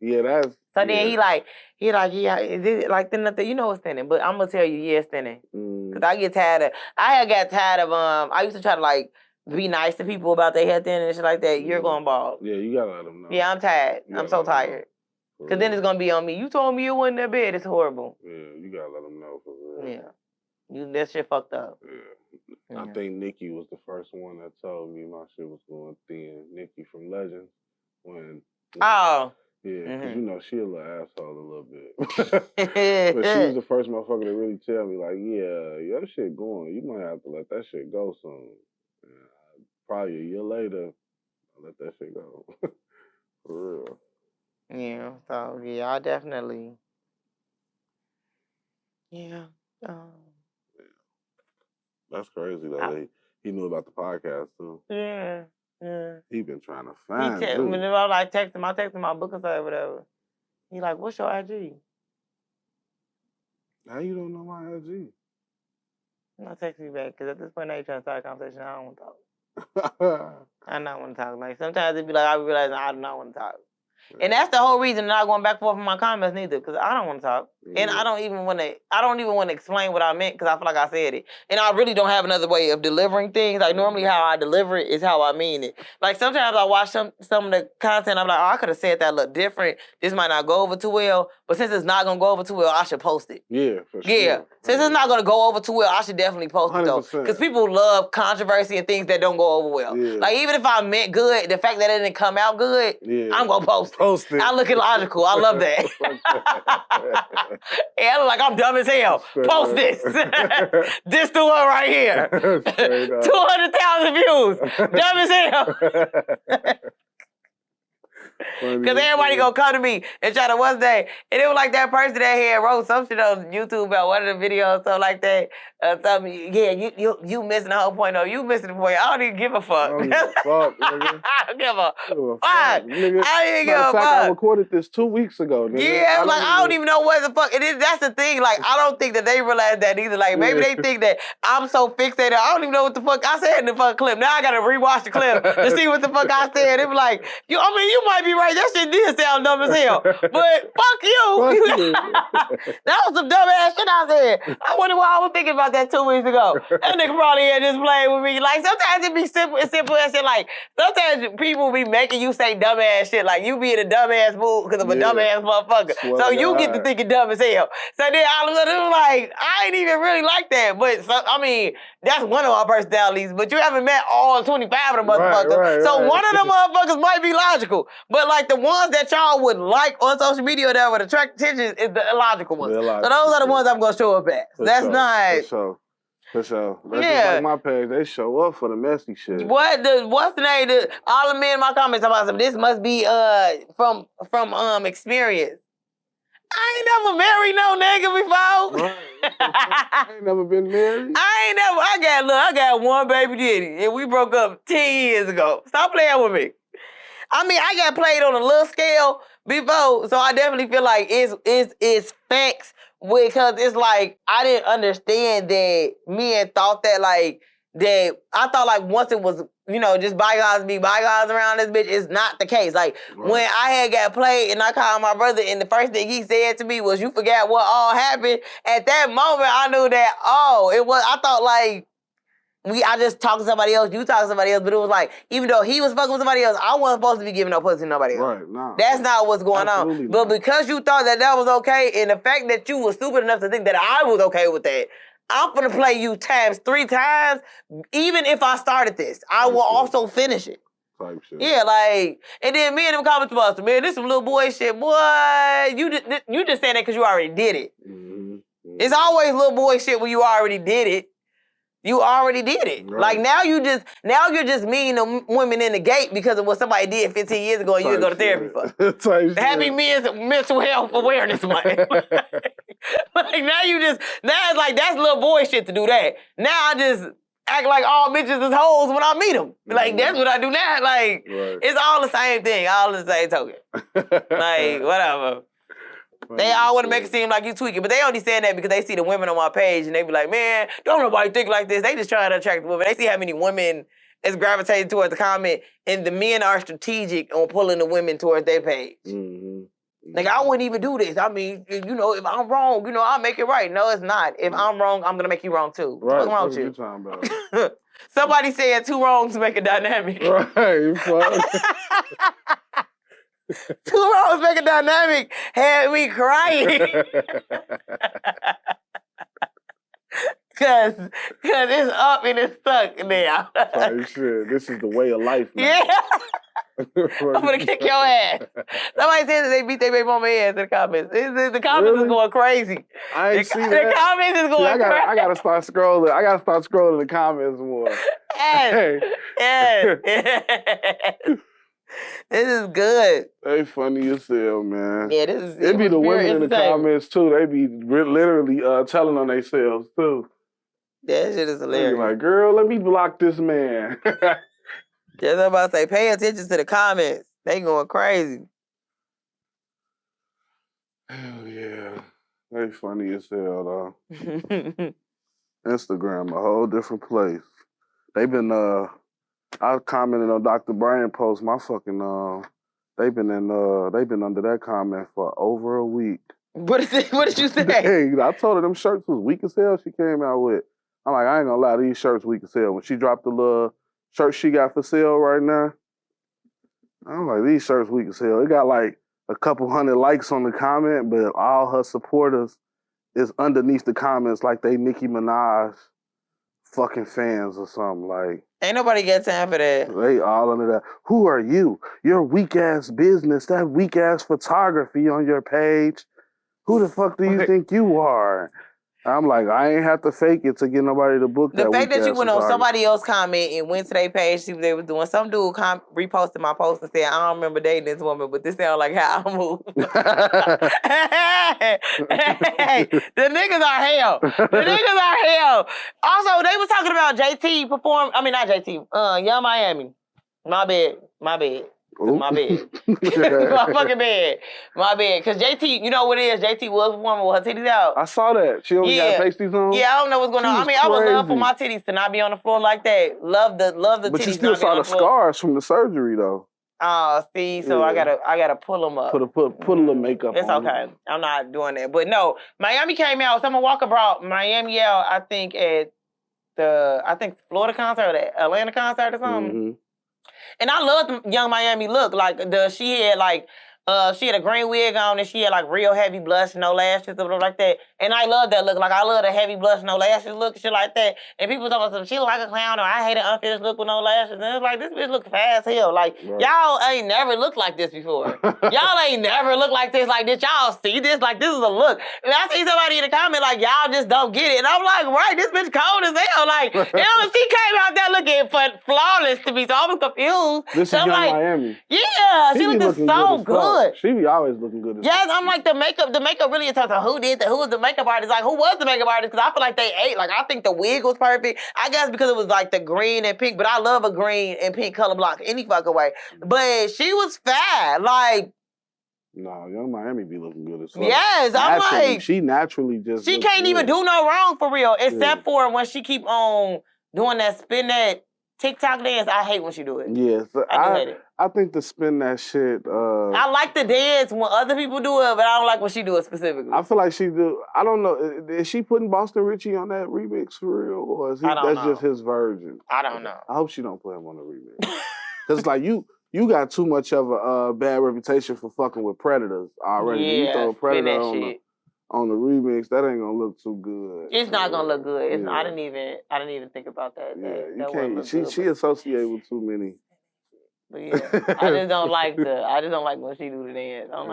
Yeah, that's... So then he like, yeah, is it like you know what's thinning, but I'm gonna tell you, yeah, it's thinning. Cause I get tired of, I used to try to like be nice to people about their hair thinning and shit like that. You're going bald. Yeah, you gotta let them know. Yeah, I'm tired. I'm so tired. Cause then it's gonna be on me. You told me you wasn't that bad. It's horrible. Yeah, you gotta let them know for real. Yeah. That shit fucked up. Yeah. I think Nikki was the first one that told me my shit was going thin. Nikki from Legends. Oh. Yeah, because you know she a little asshole a little bit. But she was the first motherfucker to really tell me, like, yeah, your shit going. You might have to let that shit go soon. Probably a year later, I let that shit go. For real. Yeah, so, yeah, I definitely... Yeah. That's crazy, though. He knew about the podcast, too. Yeah. He been trying to find me. Whenever I like text him, I text him my book or something, whatever. He like, what's your IG? How you don't know my IG? I text you back, because at this point, now you're trying to start a conversation. I don't want to talk. I don't want to talk. Like, sometimes it be like, I realize I do not want to talk. Yeah. And that's the whole reason I'm not going back and forth in my comments neither, because I don't want to talk. Yeah. And I don't even want to explain what I meant, because I feel like I said it. And I really don't have another way of delivering things. Like, normally how I deliver it is how I mean it. Like, sometimes I watch some of the content, I'm like, oh, I could have said that a little different. This might not go over too well. But since it's not going to go over too well, I should post it. Yeah, for sure. Yeah. Since it's not going to go over too well, I should definitely post 100%. It, though. Because people love controversy and things that don't go over well. Yeah. Like, even if I meant good, the fact that it didn't come out good, I'm going to post it. I look logical. I love that. Yeah, I look like I'm dumb as hell. Post this. This the one right here. 200,000 views. Dumb as hell. Because everybody gonna come to me and try to what's that? And it was like that person that had wrote some shit on YouTube about one of the videos, something like that. Something, yeah, you missing the whole point. No, you missing the point. I don't even give a fuck. I don't give a fuck, nigga. I don't give a fuck. I didn't give a fuck. I recorded this 2 weeks ago, nigga. Yeah, I don't even know what the fuck. That's the thing. Like, I don't think that they realize that either. Like, maybe they think that I'm so fixated. I don't even know what the fuck I said in the fucking clip. Now I gotta rewatch the clip to see what the fuck I said. It was like, you might be right. That shit did sound dumb as hell. But fuck you. That was some dumb ass shit I said. I wonder why I was thinking about that 2 weeks ago. That nigga probably had just playing with me. Like, sometimes it be simple as shit. Like, sometimes people be making you say dumb ass shit. Like, you be in a dumb ass mood because of a dumb ass motherfucker. So you get to thinking dumb as hell. So then all of a sudden, it was like, I ain't even really like that. But, I mean, that's one of our personalities. But you haven't met all 25 of them motherfuckers. Right, so one of them motherfuckers might be logical. But, like, the ones that y'all would like on social media that would attract attention is the illogical ones. So those are the ones I'm going to show up at. That's not... For sure. That's just like my page. They show up for the messy shit. What's the name? All the men in my comments talking about this must be from experience. I ain't never married no nigga before. Right. I ain't never been married. I got one baby daddy, and we broke up 10 years ago. Stop playing with me. I mean, I got played on a little scale before, so I definitely feel like it's facts. Because it's like, I didn't understand that men thought that, like, that I thought, like, once it was, just bygones be bygones around this bitch, it's not the case. Like, when I had got played and I called my brother, and the first thing he said to me was, you forgot what all happened. At that moment, I knew that, I thought, like, I just talked to somebody else, you talked to somebody else, but it was like, even though he was fucking with somebody else, I wasn't supposed to be giving no pussy to nobody else. Right, nah. That's not what's going on. But because you thought that was okay, and the fact that you were stupid enough to think that I was okay with that, I'm gonna play you times 3 times, even if I started this. I will also finish it. Type shit. Yeah, like, and then me and them comments about, man, this some little boy shit. Boy, you just saying that because you already did it. Mm-hmm. It's always little boy shit when you already did it. You already did it. Right. Like, now you're just mean to women in the gate because of what somebody did 15 years ago and you didn't go to therapy for. Happy Mental Health Awareness Month. Like, now it's like, that's little boy shit to do that. Now act like all bitches is hoes when I meet them. Like, that's what I do now. Like, it's all the same thing, all the same token. Like, whatever. They all want to make it seem like you tweaking, but they only saying that because they see the women on my page and they be like, man, don't nobody think like this. They just trying to attract the women. They see how many women is gravitating towards the comment, and the men are strategic on pulling the women towards their page. Like, I wouldn't even do this. I mean, you know, if I'm wrong, you know, I'll make it right. No, it's not. If I'm wrong, I'm going to make you wrong too. Right. What's wrong with you? What are you talking about? Somebody said 2 wrongs make a dynamic. Right. Two wrongs make a dynamic had me crying. Cause it's up and it's stuck now. Like, shit, this is the way of life now. Yeah. I'm gonna kick your ass. Somebody said that they beat their baby mama ass in the comments. The comments is going crazy. I ain't see that. The comments is going crazy. I gotta start scrolling. I gotta start scrolling the comments more. Yes. Yes. This is good. They funny as hell, man. Yeah, this is. It be the women in the comments too. They be literally telling on themselves too. That shit is hilarious. Like, girl, let me block this man. Just about to say, pay attention to the comments. They going crazy. Hell yeah. They funny as hell, though. Instagram, a whole different place. They been, I commented on Dr. Brian post, my fucking, they been under that comment for over a week. What did you say? Hey, I told her them shirts was weak as hell she came out with. I'm like, I ain't gonna lie, these shirts weak as hell. When she dropped the little shirt she got for sale right now, I'm like, these shirts weak as hell. It got like a couple hundred likes on the comment, but all her supporters is underneath the comments like they Nicki Minaj fucking fans or something. Like, ain't nobody got time for that. They all under that. Who are you? Your weak ass business, that weak ass photography on your page. Who the fuck do you think you are? I'm like, I ain't have to fake it to get nobody to book that. The fact that you went on somebody else's comment and went to their page, see what they was doing. Some dude reposted my post and said, I don't remember dating this woman, but this sounds like how I move. Hey, the niggas are hell. The niggas are hell. Also, they was talking about JT not JT, Young Miami. My bad. My bad. My fucking bad. My bad. Because JT, you know what it is? JT was performing with her titties out. I saw that. She only got pasties on? Yeah, I don't know what's going on. I mean, I would love for my titties to not be on the floor like that. Love the titties. But you still saw the scars from the surgery, though. Oh, see, so yeah. I gotta pull them up. Put a little makeup on. It's okay. I'm not doing that. But no, Miami came out. Summer Walker brought Miami out, I think, at the Florida concert or the Atlanta concert or something. Mm-hmm. And I love the Young Miami look. Like, she had a green wig on and she had like real heavy blush, no lashes, something like that. And I love that look. Like, I love the heavy blush, no lashes look, shit like that. And people talk about she look like a clown, or I hate an unfinished look with no lashes. And it's like, this bitch look fast as hell. Like, y'all ain't never looked like this before. Y'all ain't never looked like this. Like, did y'all see this? Like, this is a look. And I see somebody in the comment like, y'all just don't get it. And I'm like, right, this bitch cold as hell. Like, she came out there looking flawless to me, so I was confused. This is Young Miami. Yeah, she was just so good. She be always looking good. Yes, I'm like, the makeup really in terms of who was the makeup artist? Like, who was the makeup artist? Because I feel like they ate. Like, I think the wig was perfect. I guess because it was like the green and pink, but I love a green and pink color block any fucking way. But she was fat. Like, no, Young Miami be looking good as fuck. Yes, I'm like, she naturally just. She can't even do no wrong for real, except for when she keep on doing that spin that TikTok dance. I hate when she do it. Yes, I do hate it. I think to spin that shit. I like the dance when other people do it, but I don't like when she do it specifically. I feel like she do. I don't know. Is she putting Boston Richie on that remix for real, or is that's just his version? I don't know. I hope she don't put him on the remix. Because like you got too much of a bad reputation for fucking with predators already. Yeah, you throw a predator on the remix, that ain't gonna look too good. It's not gonna look good. It's not, I didn't even think about that. Yeah, you can't. She associated with too many. But yeah, I just don't like when she do the dance. I'm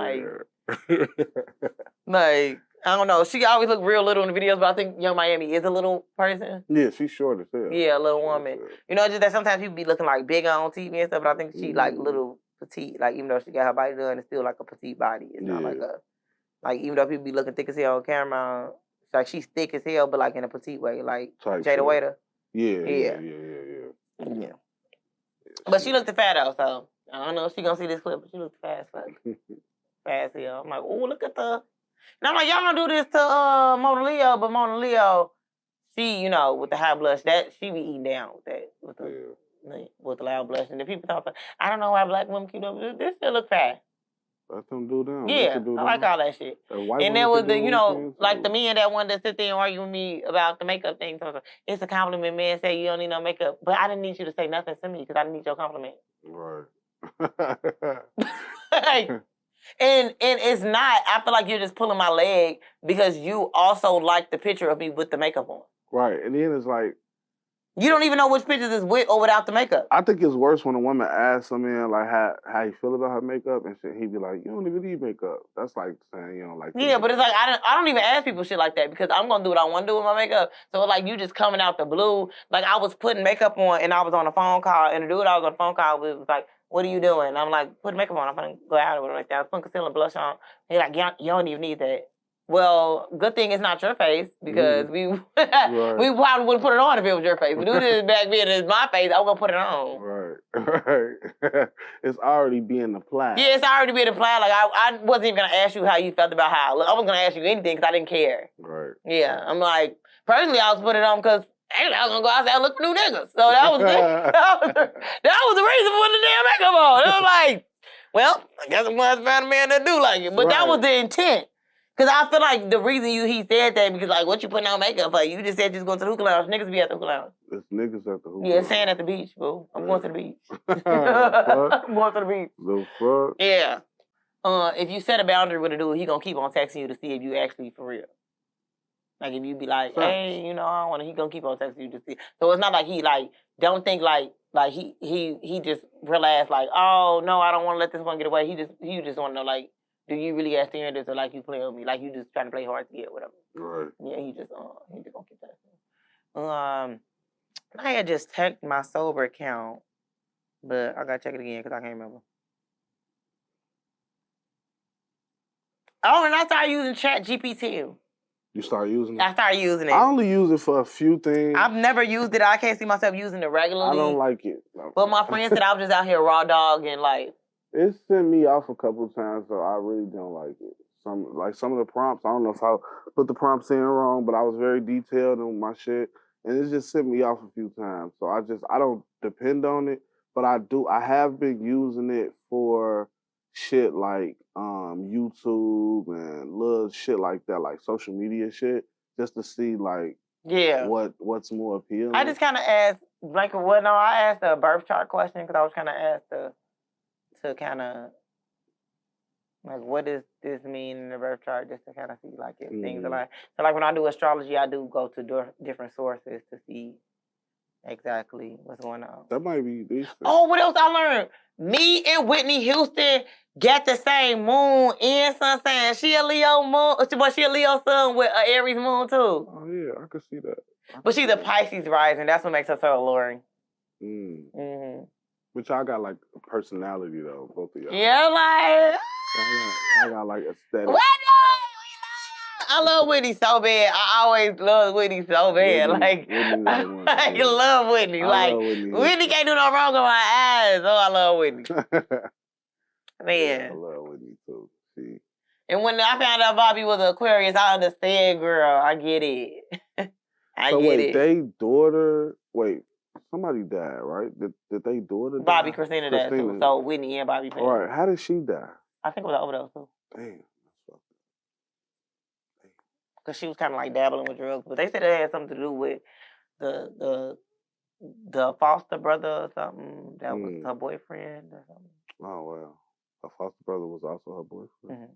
like, I don't know. She always look real little in the videos, but I think Young Miami is a little person. Yeah, she's short as hell. Yeah, a little woman. You know, just that sometimes people be looking like big on TV and stuff, but I think she like little petite. Like, even though she got her body done, it's still like a petite body. It's not like even though people be looking thick as hell on camera, like she's thick as hell, but like in a petite way, like Jada Waiter. Yeah. But she looked fat though, so I don't know if she gonna see this clip, but she looked fat as fuck. Fat as hell. I'm like, oh, look at the. And I'm like, y'all don't do this to Mona Leo, but Mona Leo, she, you know, with the high blush, that she be eating down with that, with the loud blush. And the people talk about, I don't know why black women keep doing this. Still look fat. Let them do them. Yeah, I like all that shit. And there was the, you know, like the men that wanted to sit there and argue with me about the makeup thing. So it's a compliment. Men say you don't need no makeup, but I didn't need you to say nothing to me because I didn't need your compliment. Right. Like, and it's not. I feel like you're just pulling my leg because you also like the picture of me with the makeup on. Right, and then it's like. You don't even know which pictures is with or without the makeup. I think it's worse when a woman asks a man like how you feel about her makeup and shit. He'd be like, "You don't even need makeup." That's like saying you don't like. Yeah, but it's like I don't even ask people shit like that because I'm gonna do what I want to do with my makeup. So like you just coming out the blue. Like I was putting makeup on and I was on a phone call and the dude I was on a phone call with was like, "What are you doing?" I'm like, "Put makeup on. I'm gonna go out or whatever like that. I was putting concealer and blush on." He's like, "You don't even need that." Well, good thing it's not your face because we probably wouldn't put it on if it was your face. We do this back then, it's my face. I'm gonna put it on. Right. It's already being applied. Yeah, it's already being applied. Like I wasn't even gonna ask you how you felt about how I look. I wasn't gonna ask you anything because I didn't care. Right. Yeah, I'm like personally, I was putting it on because I was gonna go outside and look for new niggas. So that was that was the reason for putting the damn makeup on. It was like, well, I guess I must find a man that do like it, but that was the intent. Because I feel like the reason he said that because like what you putting on makeup for? You just said you was going to the hookah lounge. Niggas be at the hookah lounge. It's niggas at the hookah lounge. Yeah, it's saying at the beach, boo. I'm going to the beach. I'm going to the beach. The fuck? Yeah. If you set a boundary with a dude, he gonna keep on texting you to see if you actually for real. Like if you be like, hey, you know, I don't want to, he gonna keep on texting you to see. So it's not like he like don't think like he just realized like, oh no, I don't want to let this one get away. He just want to know like. Do you really have standards or like you playing with me? Like you just trying to play hard to get, whatever. Right. Yeah, he just gonna keep that. I had just checked my sober account, but I gotta check it again because I can't remember. Oh, and I started using ChatGPT. You started using it? I started using it. I only use it for a few things. I've never used it. I can't see myself using it regularly. I don't like it. No. But my friend said I was just out here raw dog and like. It sent me off a couple of times, so I really don't like it. Some of the prompts, I don't know if I put the prompts in wrong, but I was very detailed on my shit, and it just sent me off a few times. So I don't depend on it, but I have been using it for shit like YouTube and little shit like that, like social media shit, just to see like what's more appealing. I just kind of asked, I asked a birth chart question because I was kind of asked to kind of, like, what does this mean in the birth chart, just to kind of see, like, if things are like... So, like, when I do astrology, I do go to different sources to see exactly what's going on. That might be decent. Oh, what else I learned? Me and Whitney Houston got the same moon and sun sign. She a Leo moon, but she a Leo sun with an Aries moon, too. Oh, yeah, I could see that. But she's a Pisces rising. That's what makes her so alluring. But y'all got, like, a personality, though, both of y'all. Yeah, like... I got, like, aesthetic. Whitney! I love Whitney so bad. I always love Whitney so bad. I love Whitney. Like, Whitney can't do no wrong with my eyes. Oh, I love Whitney. Man. Yeah, I love Whitney, too. See? And when I found out Bobby was an Aquarius, I understand, girl. I get it. Somebody died, right? Did they daughter die? Bobby Christina died, too. So Whitney and Bobby. All right. How did she die? I think it was an overdose, too. Damn. Because she was kind of like dabbling with drugs. But they said it had something to do with the foster brother or something that was her boyfriend or something. Oh, well. Her foster brother was also her boyfriend.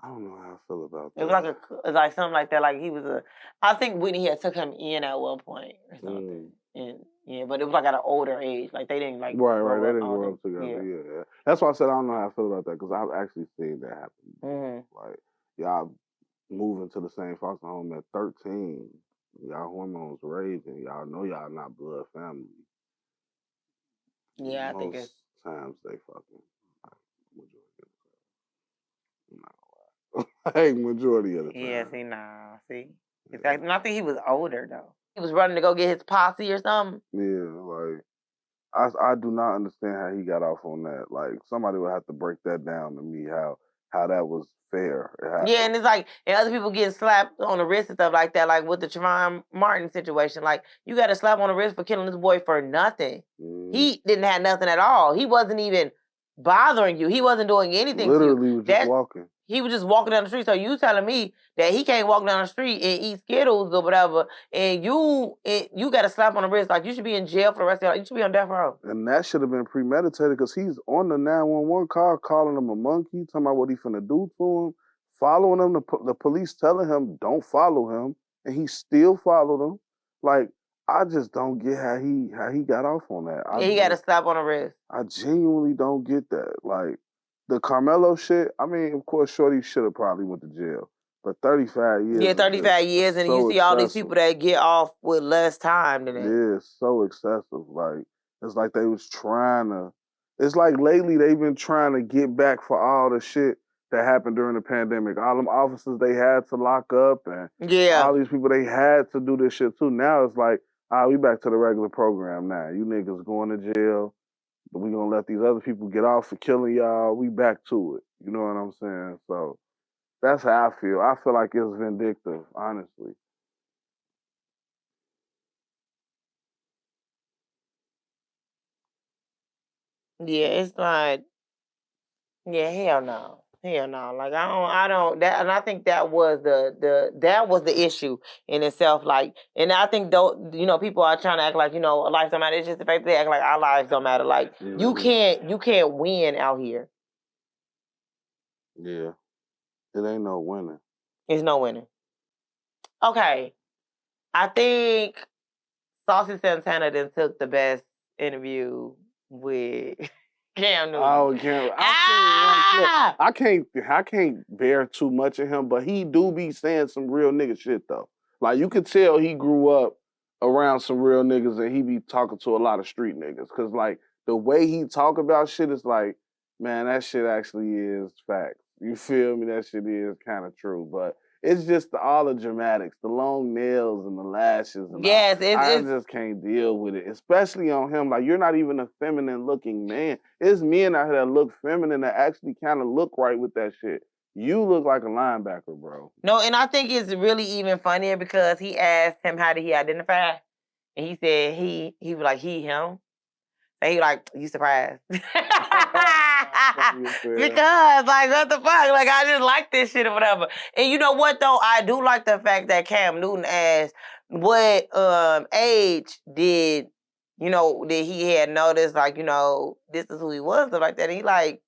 I don't know how I feel about that. It was like something like that. Like he was I think Whitney had took him in at one point or something. And yeah, but it was like at an older age. Like they didn't like right. They didn't grow up together. Yeah. That's why I said I don't know how I feel about that because I've actually seen that happen. Like y'all moving to the same foster home at 13. Y'all hormones raising. Y'all know y'all not blood family. Yeah, I think it's times they fucking. Majority of the time. Yeah, see, nah, see. And I think he was older, though. was running to go get his posse or something. Yeah, like I do not understand how he got off on that. Like somebody would have to break that down to me how that was fair. Yeah, and it's like, and other people getting slapped on the wrist and stuff like that, like with the Trayvon Martin situation. Like, you got a slap on the wrist for killing this boy for nothing. He didn't have nothing at all. He wasn't even bothering you. He wasn't doing anything Literally to you. was just walking. He was just walking down the street. So you telling me that he can't walk down the street and eat Skittles or whatever, and you got a slap on the wrist. Like, you should be in jail for the rest of your life. You should be on death row. And that should have been premeditated because he's on the 911 call calling him a monkey, talking about what he finna do to him, following him. The police telling him don't follow him, and he still followed him. Like, I just don't get how he got off on that. He got a slap on the wrist. I genuinely don't get that. Like, the Carmelo shit, I mean, of course, Shorty should have probably went to jail. But 35 years. Yeah, 35 years, and you see all these people that get off with less time than that. Yeah, it's so excessive. Like, it's like they was trying to, it's like lately they've been trying to get back for all the shit that happened during the pandemic. All them officers they had to lock up, and all these people they had to do this shit too. Now it's like, we back to the regular program now. You niggas going to jail. But we gonna let these other people get off for killing y'all. We back to it. You know what I'm saying? So that's how I feel. I feel like it's vindictive, honestly. Yeah, it's like, yeah, hell no. Hell no. Like, I don't that, and I think that was the issue in itself. Like, and I think though, people are trying to act like, lives don't matter. It's just the fact that they act like our lives don't matter. Like, you can't win out here. Yeah. It ain't no winning. It's no winning. Okay. I think Saucy Santana then took the best interview with Cam Newton. Oh, Cam! I can't bear too much of him, but he do be saying some real nigga shit though. Like, you could tell he grew up around some real niggas, and he be talking to a lot of street niggas. Cause like the way he talk about shit is like, man, that shit actually is fact. You feel me? That shit is kind of true, but it's just all the dramatics, the long nails and the lashes. And I just can't deal with it, especially on him. Like, you're not even a feminine looking man. It's men out here that look feminine that actually kind of look right with that shit. You look like a linebacker, bro. No, and I think it's really even funnier because he asked him how did he identify, and he said he was like him. And he like, you surprised? Because, like, what the fuck? Like, I just like this shit or whatever. And you know what, though? I do like the fact that Cam Newton asked what age did he had noticed, like, this is who he was, stuff like that. And he like,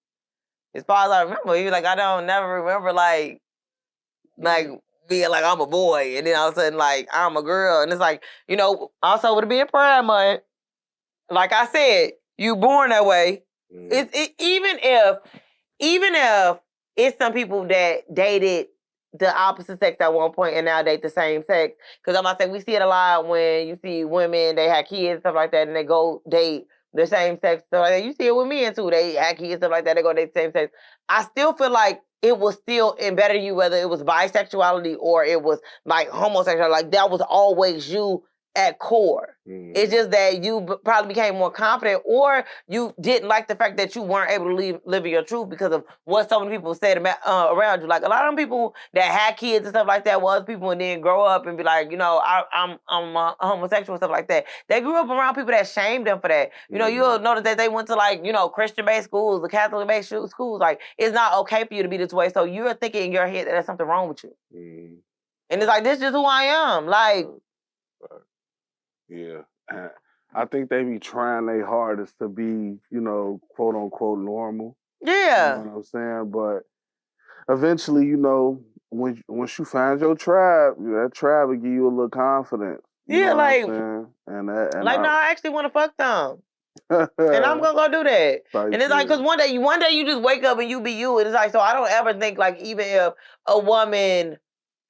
as far as I remember, he was like, I don't never remember, like being like, I'm a boy. And then all of a sudden, like, I'm a girl. And it's like, also with it being Pride Month, like I said, you born that way. Even if it's some people that dated the opposite sex at one point and now date the same sex. Because I'm about to say, we see it a lot when you see women, they have kids, stuff like that, and they go date the same sex, stuff like that. You see it with men too. They have kids, stuff like that, they go date the same sex. I still feel like it was still embedded in you, whether it was bisexuality or it was like homosexuality. Like, that was always you at core. It's just that you probably became more confident, or you didn't like the fact that you weren't able to live in your truth because of what so many people said around you. Like, a lot of them people that had kids and stuff like that was people and then grow up and be like, I'm a homosexual and stuff like that. They grew up around people that shamed them for that. You'll notice that they went to like, Christian-based schools, the Catholic-based schools. Like, it's not okay for you to be this way. So you're thinking in your head that there's something wrong with you. And it's like, this is just who I am. Like, yeah. I think they be trying their hardest to be, quote unquote normal. Yeah. You know what I'm saying? But eventually, once you find your tribe, that tribe will give you a little confidence. Yeah, like, I actually want to fuck them. And I'm gonna go do that. And it's like, because one day you just wake up and you be you. And it's like, so I don't ever think, like, even if a woman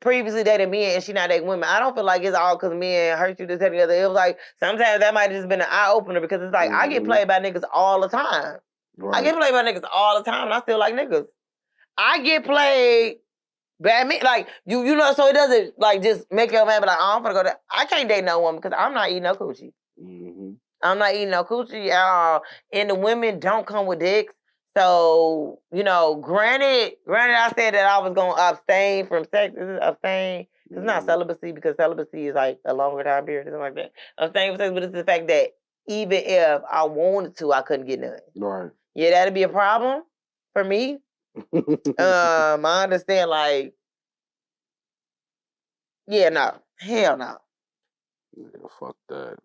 previously dated men and she not dating women, I don't feel like it's all because men hurt you, this and the other. It was like, sometimes that might have just been an eye-opener, because it's like, I get played by niggas all the time. Right. I get played by niggas all the time, and I still like niggas. I get played Bad me, like, you know, so it doesn't, like, just make your man be like, oh, I'm gonna go there. I can't date no woman because I'm not eating no coochie. Mm-hmm. I'm not eating no coochie at all. And the women don't come with dicks. So, you know, granted, I said that I was going to abstain from sex. Is it abstain? It's not celibacy because celibacy is like a longer time period or something like that. Abstain from sex, but it's the fact that even if I wanted to, I couldn't get none. Right. Yeah, that'd be a problem for me. I understand, like, yeah, no. Hell no. Yeah, fuck that.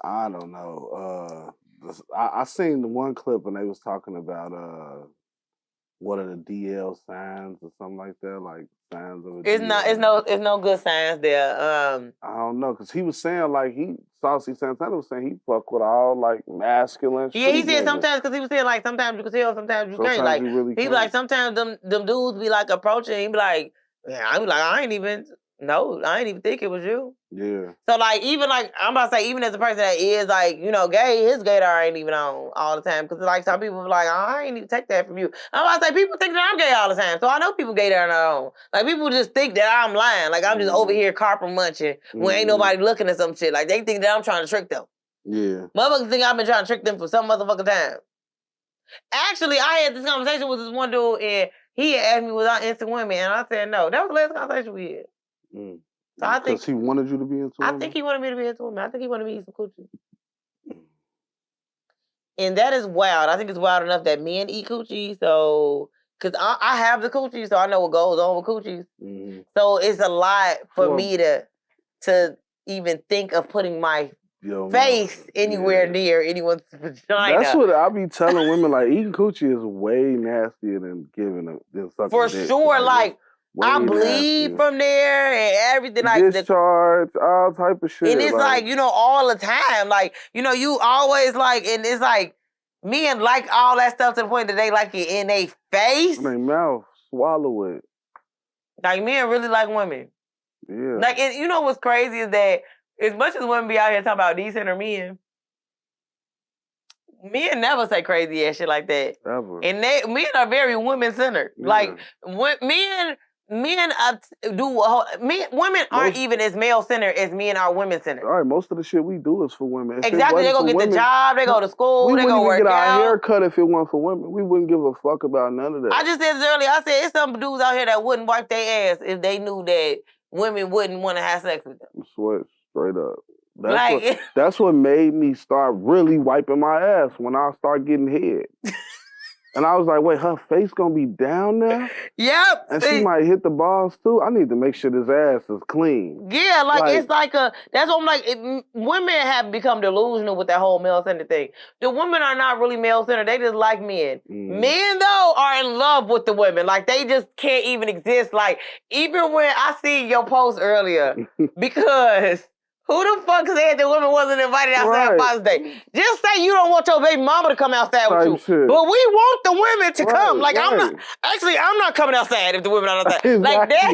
I don't know. I seen the one clip and they was talking about what are the DL signs or something like that, like signs of a DL. It's no good signs there. I don't know, cause he was saying like Saucy Santana was saying he fuck with all like masculine. Yeah, he said sometimes, cause he was saying like sometimes you can tell, sometimes you can't. Like really he like sometimes them dudes be like approaching, he be like, yeah, I be like I ain't even think it was you. Yeah. So like even like I'm about to say even as a person that is like you know gay, his gaydar ain't even on all the time, cause like some people be like I ain't even take that from you. I'm about to say people think that I'm gay all the time, so I know people gaydar not on. Like people just think that I'm lying, like I'm just over here carpet munching when ain't nobody looking at some shit. Like they think that I'm trying to trick them. Yeah. Motherfuckers think I've been trying to trick them for some motherfucking time. Actually, I had this conversation with this one dude, and he had asked me was I into women, and I said no. That was the last conversation we had. So I think he wanted you to be into women? I think he wanted me to be into women. I think he wanted me to eat some coochie. And that is wild. I think it's wild enough that men eat coochie, so... Because I have the coochie, so I know what goes on with coochies. Mm-hmm. So it's a lot for me to even think of putting my face anywhere near anyone's vagina. That's what I be telling women, like, eating coochie is way nastier than sucking for dick. Sure, like I bleed from there and everything. Like discharge, all type of shit. And it's like, you know, all the time. Like, you know, you always like, and it's like, men like all that stuff to the point that they like it in their face. In their mouth, swallow it. Like, men really like women. Yeah. Like, and you know what's crazy is that as much as women be out here talking about decenter men never say crazy ass shit like that. Ever. And men are very women-centered. Yeah. Like, women aren't even as male-centered as men are women-centered. All right, most of the shit we do is for women. Exactly, they go get the job, they go to school, they go work out. We wouldn't even get our hair cut if it weren't for women. We wouldn't give a fuck about none of that. I just said this earlier, I said it's some dudes out here that wouldn't wipe their ass if they knew that women wouldn't want to have sex with them. I swear, straight up. That's what made me start really wiping my ass when I start getting head. And I was like, wait, her face gonna be down there? Yep. And she might hit the balls too? I need to make sure this ass is clean. Yeah, like it's like that's what I'm like, women have become delusional with that whole male-centered thing. The women are not really male-centered, they just like men. Men, though, are in love with the women. Like, they just can't even exist. Like, even when I see your post earlier, because... Who the fuck said the women wasn't invited outside Father's Day? Just say you don't want your baby mama to come outside with you. Shit. But we want the women to come. Like, I'm not coming outside if the women are outside. Exactly. Like that.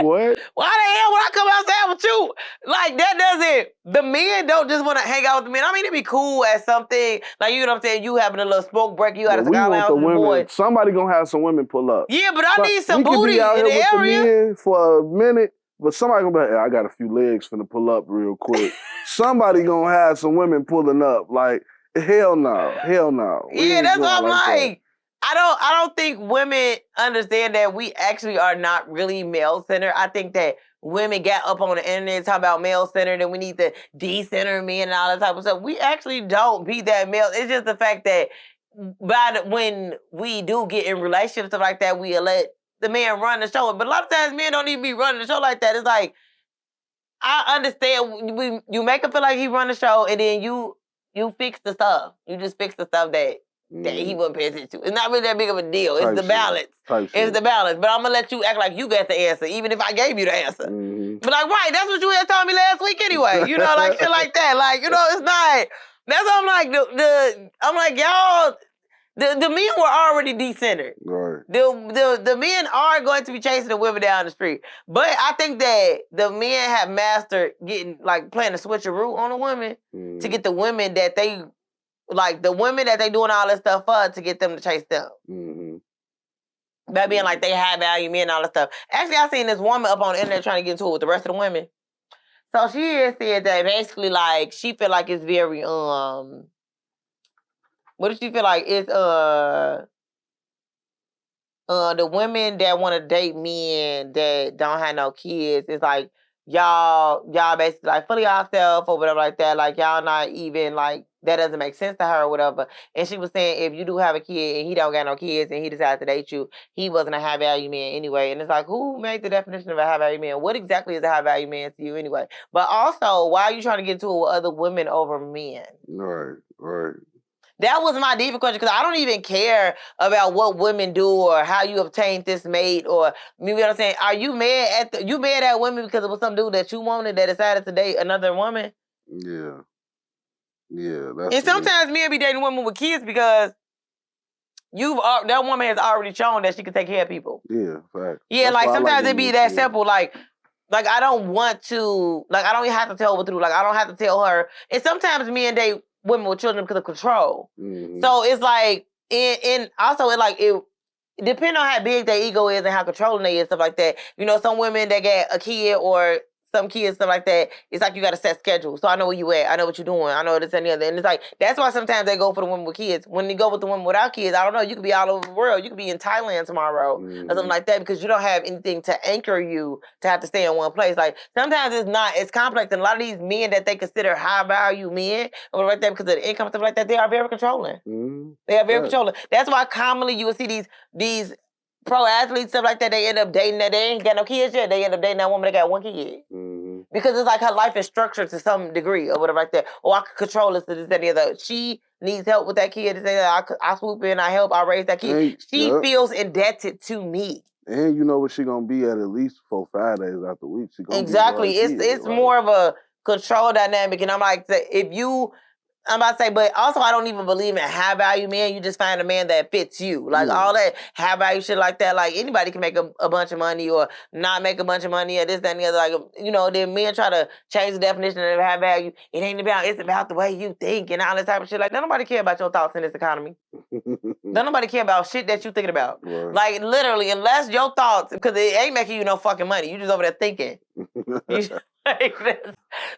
What? Why the hell would I come outside with you? Like, that doesn't, the men don't just want to hang out with the men. I mean, it'd be cool at something. Like, you know what I'm saying? You having a little smoke break, you got a cigar lounge with the boys. Somebody gonna have some women pull up. Yeah, but I need some booty in the area. The men for a minute. But somebody gonna be like, hey, I got a few legs finna pull up real quick. Somebody gonna have some women pulling up. Like, hell no. Yeah, that's what I'm like. I don't think women understand that we actually are not really male-centered. I think that women get up on the internet talking about male-centered and we need to decenter men and all that type of stuff. We actually don't be that male. It's just the fact that when we do get in relationships stuff like that, we let the man run the show. But a lot of times men don't even be running the show like that. It's like, I understand you make him feel like he run the show and then you fix the stuff. You just fix the stuff that he wasn't paying attention to. It's not really that big of a deal. It's the balance. It's the balance. But I'm going to let you act like you got the answer, even if I gave you the answer. But like, right, that's what you had told me last week anyway. You know, like shit like that. Like, you know, it's not. That's what I'm like, I'm like, y'all, the men were already decentered. Right. The men are going to be chasing the women down the street. But I think that the men have mastered playing a switcheroo on the women to get the women that they, like the women that they doing all this stuff for to get them to chase them. About being like they high value men and all that stuff. Actually, I seen this woman up on the internet trying to get into it with the rest of the women. So she had said that basically like she feel like it's very what does she feel like? It's the women that want to date men that don't have no kids, it's like y'all basically like fully yourself or whatever like that. Like y'all not even like that doesn't make sense to her or whatever. And she was saying if you do have a kid and he don't got no kids and he decides to date you, he wasn't a high value man anyway. And it's like, who made the definition of a high value man? What exactly is a high value man to you anyway? But also, why are you trying to get into it with other women over men? Right. That was my deeper question because I don't even care about what women do or how you obtained this mate or you know what I'm saying. Are you mad at women because it was some dude that you wanted that decided to date another woman? Yeah. And sometimes men be dating women with kids because that woman has already shown that she can take care of people. Yeah, fact. Yeah, like sometimes it be that simple. Like I don't want to. Like I don't even have to tell her what to do. Like I don't have to tell her. And sometimes men date women with children because of control. Mm-hmm. So it's like, and also it depends on how big their ego is and how controlling they is, stuff like that. You know, some women that get a kid or some kids, stuff like that, it's like you got to set schedule. So I know where you at. I know what you're doing. I know this and the other. And it's like, that's why sometimes they go for the women with kids. When you go with the women without kids, I don't know, you could be all over the world. You could be in Thailand tomorrow or something like that because you don't have anything to anchor you to have to stay in one place. Like, sometimes it's complex. And a lot of these men that they consider high value men or like that because of the income, stuff like that, they are very controlling. They are very controlling. That's why commonly you will see these pro athletes, stuff like that, they end up dating that they ain't got no kids yet. They end up dating that woman that got one kid. Mm-hmm. Because it's like her life is structured to some degree or whatever like that. Or I could control this, this, and the other. She needs help with that kid. I swoop in, I help, I raise that kid. She feels indebted to me. And you know what she gonna be at least 4-5 days out the week. She gonna exactly. It's more of a control dynamic. And I'm like, I'm about to say, but also I don't even believe in high value men. You just find a man that fits you. Like all that high value shit like that. Like anybody can make a bunch of money or not make a bunch of money or this, that, and the other. Like, you know, then men try to change the definition of high value. It's about the way you think and all this type of shit. Like, nobody care about your thoughts in this economy. Don't nobody care about shit that you thinking about. Right. Like literally, unless your thoughts, because it ain't making you no fucking money. You just over there thinking. That's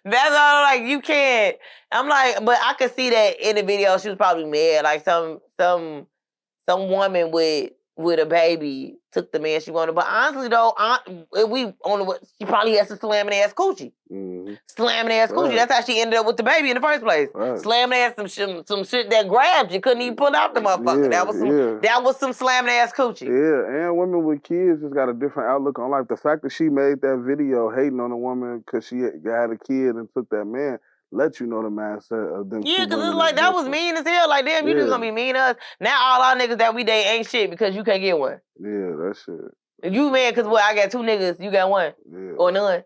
all. Like you can't. I'm like, but I could see that in the video. She was probably mad. Like some woman with a baby took the man she wanted. But honestly though, she probably has some slamming ass coochie. Mm-hmm. Slamming ass coochie. That's how she ended up with the baby in the first place. Right. Slamming ass some shit that grabbed you. Couldn't even pull out the motherfucker. That was some slamming ass coochie. Yeah, and women with kids just got a different outlook on life. The fact that she made that video hating on a woman because she had a kid and took that man, let you know the mindset of them. Yeah, because it's like, that was mean as hell. Like, damn, you just gonna be mean to us. Now all our niggas that we date ain't shit because you can't get one. Yeah, that shit. You mad because I got 2 niggas, you got 1. Yeah. Or none.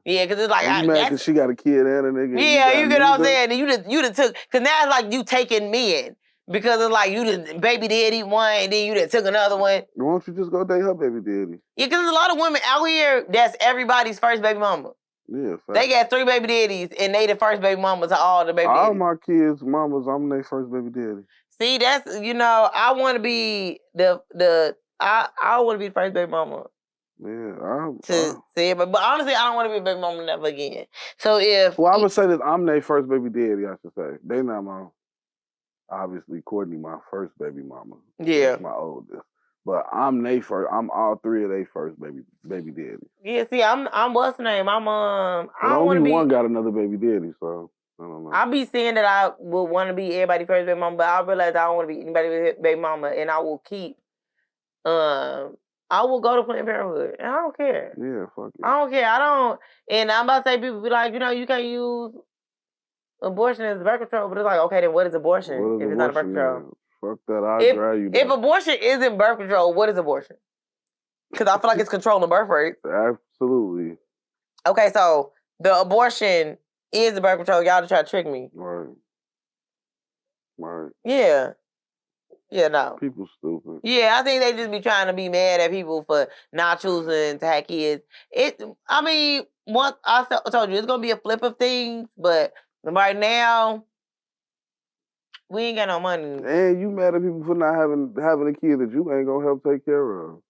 Yeah, because it's like... You mad because she got a kid and a nigga. Yeah, you get what I'm saying? And you just took... Because now it's like you taking men. Because it's like you just baby daddy one and then you just took another one. Why don't you just go date her baby daddy? Yeah, because there's a lot of women out here that's everybody's first baby mama. Yeah, fact. They got 3 baby daddies, and they the first baby mamas to all the baby daddies. All my kids' mamas, I'm their first baby daddy. See, that's, you know, I want to be I want to be the first baby mama. Yeah, but honestly, I don't want to be a baby mama never again. So if... Well, I would say that I'm their first baby daddy, I should say. They not my... Obviously, Courtney, my first baby mama. Yeah. That's my oldest. But I'm they first. I'm all 3 of their first baby daddy. Yeah, see, I'm what's the name? I don't want to be... one got another baby daddy, so I don't know. I be saying that I would want to be everybody's first baby mama, but I realize I don't want to be anybody's baby mama, and I will keep... I will go to Planned Parenthood, and I don't care. Yeah, fuck it. I don't care. I don't... And I'm about to say, people be like, you know, you can't use abortion as birth control, but it's like, okay, then what is abortion if it's not a birth control? Fuck that, I'll drive you down. If abortion isn't birth control, what is abortion? Because I feel like it's controlling birth rate. Absolutely. Okay, so the abortion is the birth control. Y'all just try to trick me. Right. Yeah. Yeah, no. People stupid. Yeah, I think they just be trying to be mad at people for not choosing to have kids. Once I told you, it's going to be a flip of things, but right now, We ain't got no money. And you mad at people for not having a kid that you ain't gonna help take care of.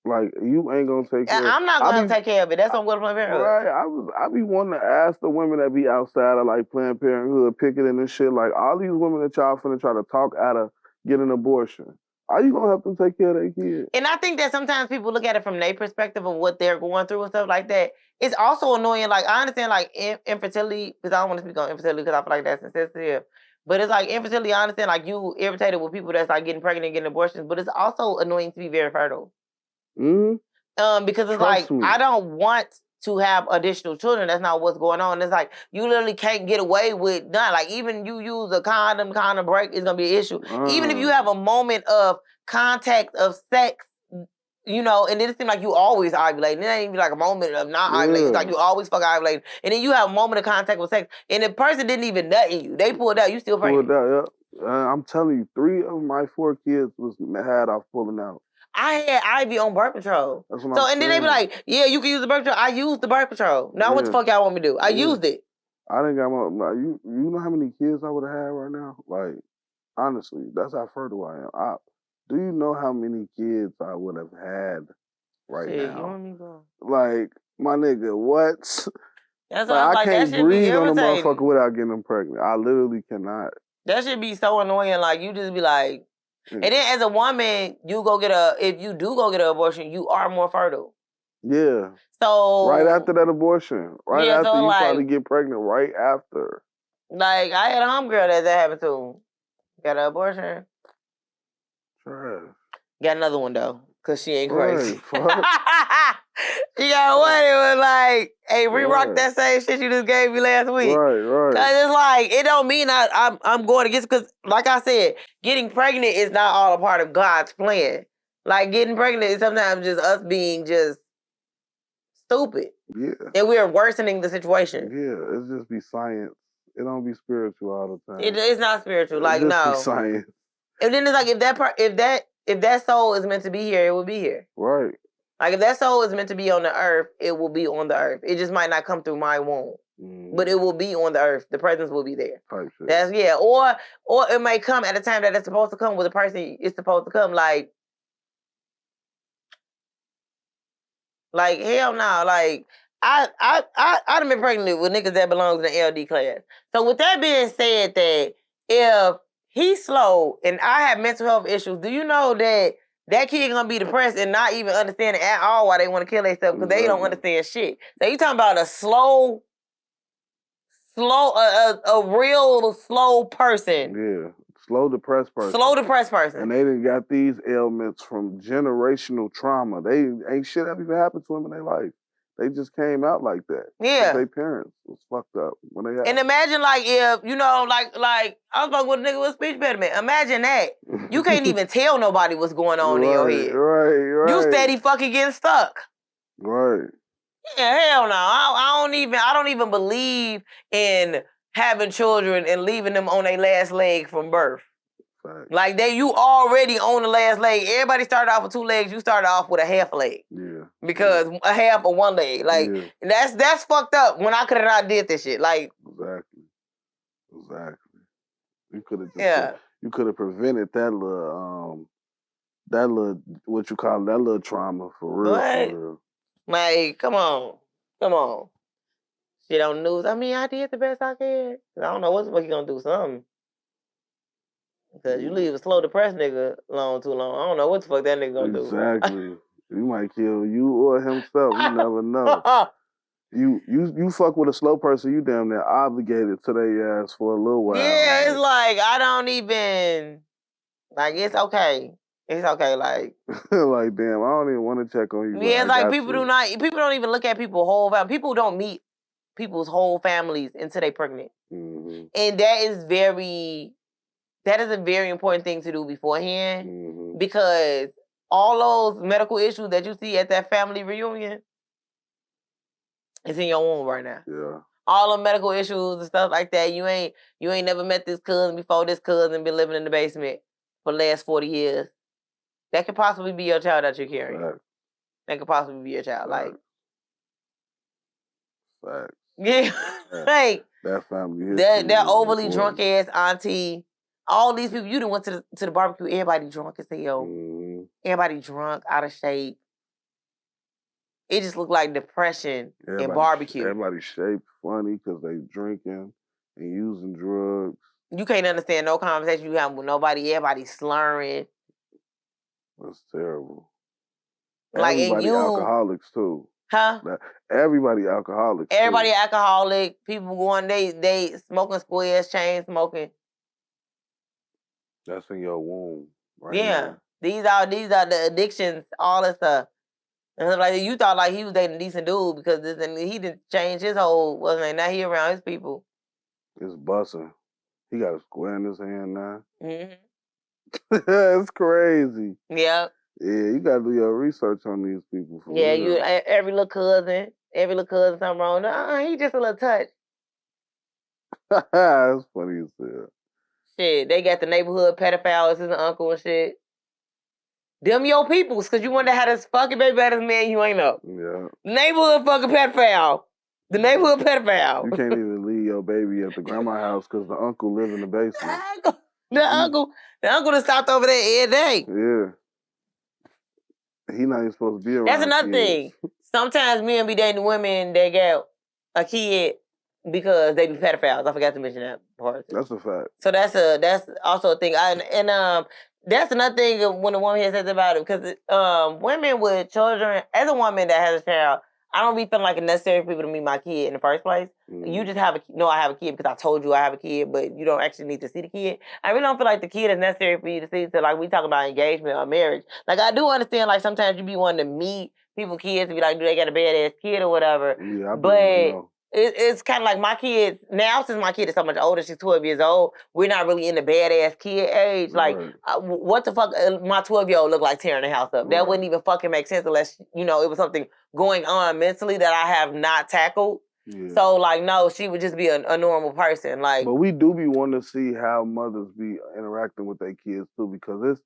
Like, you ain't gonna take care of it. I'm not gonna take care of it. That's what I'm gonna Planned Parenthood. Right. I be wanting to ask the women that be outside of, like, Planned Parenthood, picketing and shit, like, all these women that y'all finna try to talk out of getting an abortion, are you gonna help them take care of their kids? And I think that sometimes people look at it from their perspective of what they're going through and stuff like that. It's also annoying. Like, I understand, like, infertility, because I don't want to speak on infertility because I feel like that's insensitive. But it's like infertility, I understand, like, you irritated with people that's, like, getting pregnant and getting abortions, but it's also annoying to be very fertile. Because it's like, I don't want to have additional children. That's not what's going on. It's like, you literally can't get away with none. Like, even you use a condom break is going to be an issue. Even if you have a moment of contact of sex, you know, and then it seems like you always ovulating. It ain't even like a moment of not ovulating. It's like you always fuck ovulating. And then you have a moment of contact with sex, and the person didn't even nut in you. They pulled out, you still pregnant. Pulled out, yeah. I'm telling you, 3 of my 4 kids had off pulling out. I had IV on birth control. That's what I'm saying. Then they be like, yeah, you can use the birth control. I used the birth control. Now what the fuck y'all want me to do? I used it. I didn't got my, you know how many kids I would have had right now? Like, honestly, that's how fertile I am. Do you know how many kids I would have had right now? You want me, bro? Like, my nigga, what? That's like, I can't breathe on a motherfucker without getting them pregnant. I literally cannot. That should be so annoying. Like, you just be like, and then as a woman, if you do go get an abortion, you are more fertile. Yeah. So right after that abortion. Right after you probably get pregnant right after. Like, I had a homegirl that happened to. Got an abortion. Trash. Got another one though. Cause she ain't crazy. She got one. It was like, hey, re-rock that same shit you just gave me last week. Right. Cause it's like, it don't mean I'm going against, cause like I said, getting pregnant is not all a part of God's plan. Like, getting pregnant is sometimes just us being just stupid. Yeah. And we're worsening the situation. Yeah, it's just be science. It don't be spiritual all the time. It's not spiritual. Like, just no. Be science. And then it's like, if that soul is meant to be here, it will be here. Right. Like, if that soul is meant to be on the earth, it will be on the earth. It just might not come through my womb. But it will be on the earth. The presence will be there. Type shit. That's, yeah. Or it may come at a time that it's supposed to come with the person it's supposed to come. Like hell no. Like, I done been pregnant with niggas that belongs in the LD class. So with that being said, that if he's slow and I have mental health issues, do you know that kid gonna be depressed and not even understanding at all why they want to kill themselves because they don't understand shit. So you talking about a real slow person. Yeah, slow depressed person. Slow depressed person. And they done got these ailments from generational trauma. They ain't shit that even happened to them in their life. They just came out like that. Yeah. Their parents was fucked up when they got. And imagine, like, if, you know, like I was talking with a nigga with a speech impediment. Imagine that. You can't even tell nobody what's going on in your head. Right. You steady fucking getting stuck. Right. Yeah, hell no. I don't even believe in having children and leaving them on their last leg from birth. Right. Like, you already on the last leg. Everybody started off with 2 legs. You started off with a half leg. Yeah. Because a half or 1 leg. Like, that's fucked up when I could have not did this shit. Like, Exactly. You could have you could have prevented that little what you call it, that little trauma for real. What? For real. Like, come on. Shit on the news. I mean, I did the best I could. I don't know what the fuck you gonna do something. Because you leave a slow depressed nigga alone too long. I don't know what the fuck that nigga gonna do. Exactly. He might kill you or himself. You never know. You fuck with a slow person, you damn near obligated to their ass for a little while. Yeah, it's like, I don't even, like, it's okay. It's okay, like. Like, damn, I don't even want to check on you. Yeah, it's like people don't even look at people's whole family. People don't meet people's whole families until they pregnant. Mm-hmm. And that is a very important thing to do beforehand, because all those medical issues that you see at that family reunion, it's in your womb right now. Yeah. All the medical issues and stuff like that. You ain't never met this cousin before. This cousin been living in the basement for the last 40 years. That could possibly be your child that you're carrying. Fact. That could possibly be your child. Fact. Like, yeah, like, That family history. That overly drunk ass auntie. All these people, you done went to the barbecue, everybody drunk as hell. Mm-hmm. Everybody drunk, out of shape. It just looked like depression and barbecue. Everybody shaped funny because they drinking and using drugs. You can't understand no conversation you have with nobody. Everybody slurring. That's terrible. Like, everybody alcoholics too. Huh? Everybody alcoholics. Everybody alcoholic. People going, they smoking squares, chain smoking. That's in your womb. Right yeah. Now. These are the addictions, all that stuff. And like you thought like he was dating a decent dude because he didn't change his whole now he around his people. It's busting. He got a square in his hand now. Mm-hmm. It's crazy. Yep. Yeah, you gotta do your research on these people. Yeah, real. Every little cousin something wrong. He just a little touch. That's funny as hell. Shit, they got the neighborhood pedophiles as an uncle and shit. Them your peoples, because you wonder how this fucking baby by this man you ain't know. Yeah. Neighborhood fucking pedophile. The neighborhood pedophile. You can't even leave your baby at the grandma's house because the uncle lives in the basement. The uncle that stopped over there every day. Yeah. He not even supposed to be around. That's another thing. Sometimes men be dating women that get a kid because they be pedophiles. I forgot to mention that part. That's a fact. So that's also a thing. That's another thing when a woman here says about it, because women with children, as a woman that has a child, I don't be feeling like it's necessary for people to meet my kid in the first place. Mm. You just I have a kid because I told you I have a kid, but you don't actually need to see the kid. I really don't feel like the kid is necessary for you to see. So like we talk about engagement or marriage. Like I do understand like sometimes you be wanting to meet people's kids and be like, do they got a badass kid or whatever? Yeah, but it's kind of like my kids, now since my kid is so much older, she's 12 years old, we're not really in the badass kid age. Like, what the fuck my 12-year-old look like tearing the house up? Right. That wouldn't even fucking make sense unless, it was something going on mentally that I have not tackled. Yeah. So, like, no, she would just be a normal person. Like, but we do be wanting to see how mothers be interacting with their kids, too, because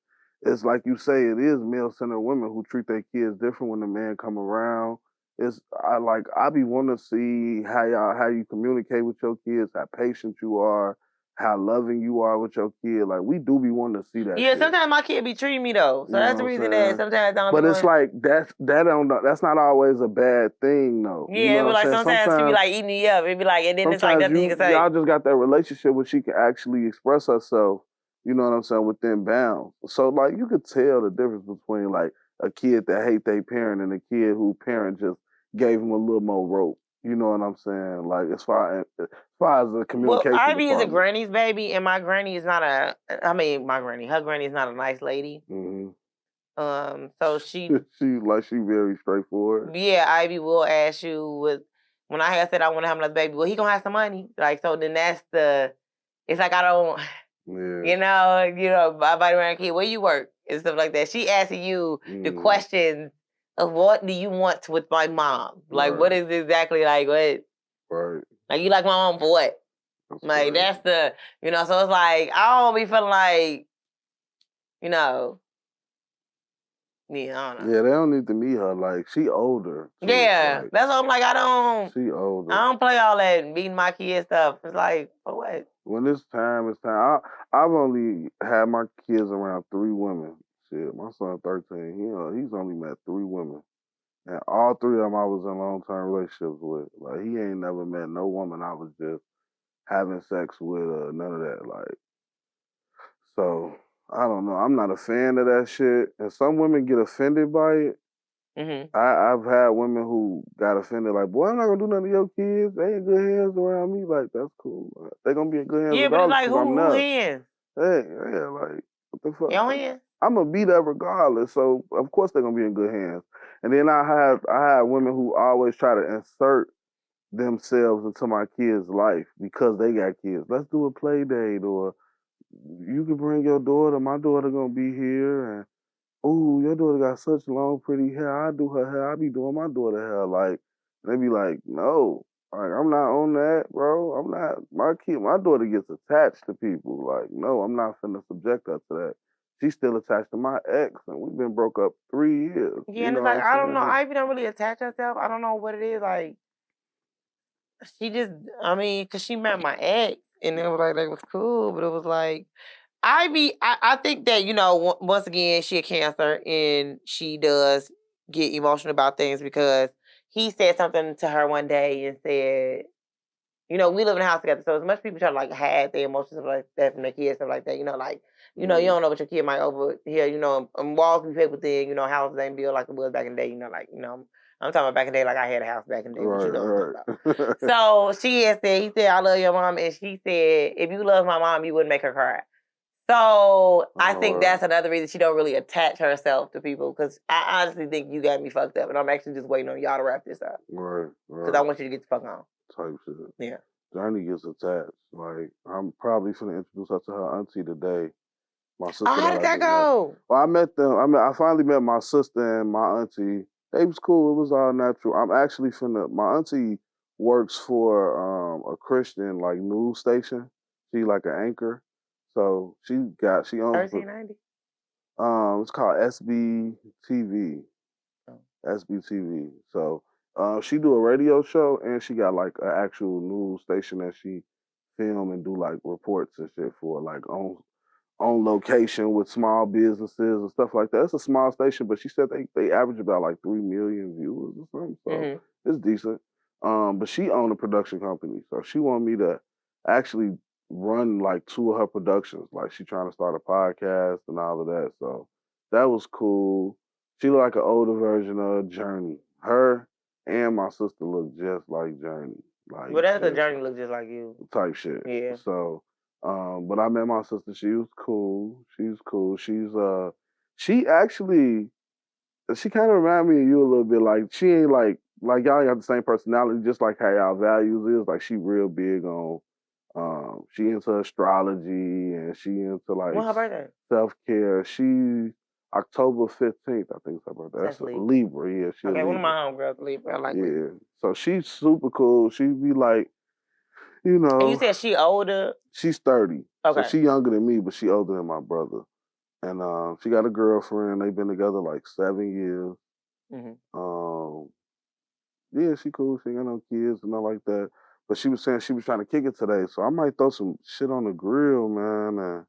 it's like you say, it is male-centered women who treat their kids different when the man come around. I be wanting to see how you communicate with your kids, how patient you are, how loving you are with your kid. Like we do be wanting to see that. Yeah, shit. Sometimes my kid be treating me though, so that's the reason that sometimes I don't. But it's like that's not always a bad thing though. Yeah, but like sometimes she be like eating me up. It be like, and then it's like nothing you can say. Y'all just got that relationship where she can actually express herself. You know what I'm saying, within bounds. So like you could tell the difference between like a kid that hate their parent and a kid who parent just gave him a little more rope. You know what I'm saying? Like as far as the communication. Well, Ivy is a granny's baby, and my granny is not her granny is not a nice lady. Mm-hmm. So she very straightforward. Yeah, Ivy will ask you when I had said I want to have another baby. Well, he gonna have some money. Like so, then it's like I don't. Yeah. Everybody around kid, where you work and stuff like that. She asking you the questions of what do you want with my mom? Like, what is exactly like what? Right. Like, you like my mom for what? That's like, right. That's the, so it's like, I don't be feeling like, yeah, I don't know. Yeah, they don't need to meet her. Like, she older. Too. Yeah, like, that's what I'm like, she older. I don't play all that meeting my kid stuff. It's like, for what? When it's time. I've only had my kids around 3 women. Shit, my son 13. He's only met 3 women. And all 3 of them I was in long-term relationships with. Like, he ain't never met no woman I was just having sex with or none of that. Like, so, I don't know. I'm not a fan of that shit. And some women get offended by it. Mm-hmm. I've had women who got offended, like, boy, I'm not gonna do nothing to your kids. They in good hands around me. Like, that's cool. They gonna be in good hands. Yeah, but it's like, who hands? Hey, yeah, like, what the fuck? Your hands? I'm gonna be there regardless. So of course they're gonna be in good hands. And then I have women who always try to insert themselves into my kids' life because they got kids. Let's do a play date, or you can bring your daughter. My daughter gonna be here, and ooh, your daughter got such long, pretty hair. I do her hair. I be doing my daughter hair. Like, they be like, no, like I'm not on that, bro. I'm not. My daughter gets attached to people. Like, no, I'm not finna subject her to that. She's still attached to my ex, and we've been broke up 3 years. Yeah, and it's like, I don't know. Ivy don't really attach herself. I don't know what it is. Like, She just, I mean, cause she met my ex, and it was like that was cool, but it was like I think that once again she a Cancer and she does get emotional about things because he said something to her one day and said, we live in a house together, so as much people try to like hide their emotions stuff like that from their kids, stuff like that, you don't know what your kid might over here, walls be paper thin, houses ain't built like it was back in the day, I'm talking about back in the day like I had a house back in the day, but you know what I'm talking about. So he said, I love your mom, and she said, if you love my mom, you wouldn't make her cry. So I think that's another reason she don't really attach herself to people, because I honestly think you got me fucked up, and I'm actually just waiting on y'all to wrap this up. Right. Because I want you to get the fuck on. Type shit. Yeah. Journey gets attached. Like, I'm probably finna introduce her to her auntie today. My sister. Oh, how did that go? Well, I met them. I finally met my sister and my auntie. They was cool. It was all natural. I'm actually my auntie works for a Christian like news station. She like an anchor. So she owns 1390. It's called SBTV. Oh. SBTV. So she do a radio show and she got like an actual news station that she film and do like reports and shit for, like on location with small businesses and stuff like that. It's a small station, but she said they average about like 3 million viewers or something. So it's decent. But she owned a production company. So she wanted me to actually run like 2 of her productions. Like she trying to start a podcast and all of that. So that was cool. She looked like an older version of Journey. Her and my sister look just like Journey. Like, but that's a Journey look just like you. Type shit. Yeah. So but I met my sister. She was cool. She's cool. She actually, she kind of reminded me of you a little bit. Like she ain't like y'all got the same personality, just like how y'all values is. Like she real big on, she into astrology and she into like when's her birthday? Self-care. She October 15th, I think is her birthday. That's Libra. Yeah, she. Okay, one of my homegirls Libra. I like Libra. Yeah, so she's super cool. She be like, And you said she older? She's 30. Okay. So she younger than me, but she older than my brother. And she got a girlfriend. They've been together like 7 years. Yeah, she cool. She ain't got no kids and nothing like that. But she was saying she was trying to kick it today. So I might throw some shit on the grill, man. And,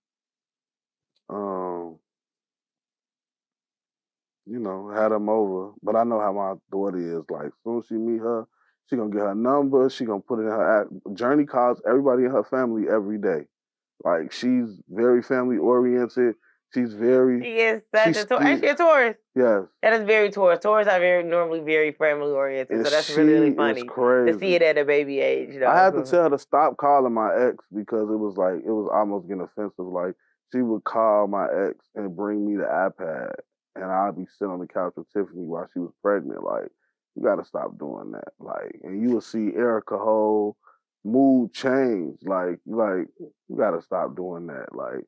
had them over. But I know how my daughter is. Like, as soon as she meet her, she gonna get her number. She gonna put it in her app. Journey calls everybody in her family every day. Like, she's very family oriented. She is such a Taurus. Actually, a Taurus. Yes. That is very Taurus. Taurus are normally very family oriented. So that's really funny to see it at a baby age. I had to tell her to stop calling my ex because it was almost getting offensive. Like, she would call my ex and bring me the iPad, and I'd be sitting on the couch with Tiffany while she was pregnant. Like, you got to stop doing that. Like, and you would see Erica whole mood change. Like you got to stop doing that. Like,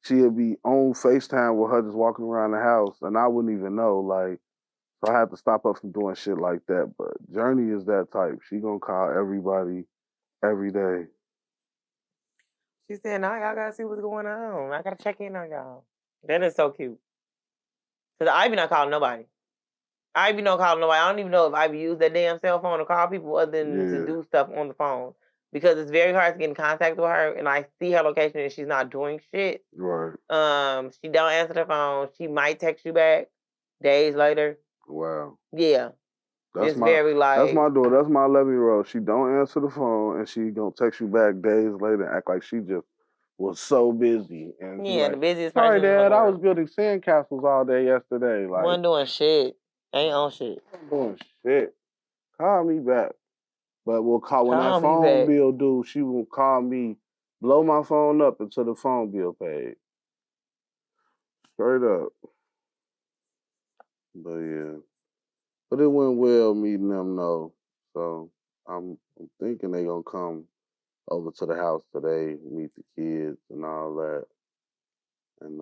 she'd be on FaceTime with her just walking around the house, and I wouldn't even know. Like, so I had to stop her from doing shit like that. But Journey is that type. She gonna call everybody every day. She said, "Now y'all gotta see what's going on. I gotta check in on y'all." That is so cute. Cause Ivy not calling nobody. Ivy don't call nobody. I don't even know if Ivy used that damn cell phone to call people other than to do stuff on the phone. Because it's very hard to get in contact with her, and I see her location and she's not doing shit. Right. She don't answer the phone. She might text you back days later. Wow. Yeah. That's my daughter. That's my 11-year-old. She don't answer the phone, and she gonna text you back days later and act like she just was so busy. And the busiest person. Sorry, Dad, I was building sandcastles all day yesterday. Like, wasn't doing shit. Ain't on shit. Wasn't doing shit. Call me back. But we'll call when that phone bill due. She will call me, blow my phone up until the phone bill paid. Straight up. But yeah. But it went well meeting them though. So I'm thinking they gonna come over to the house today, meet the kids and all that. And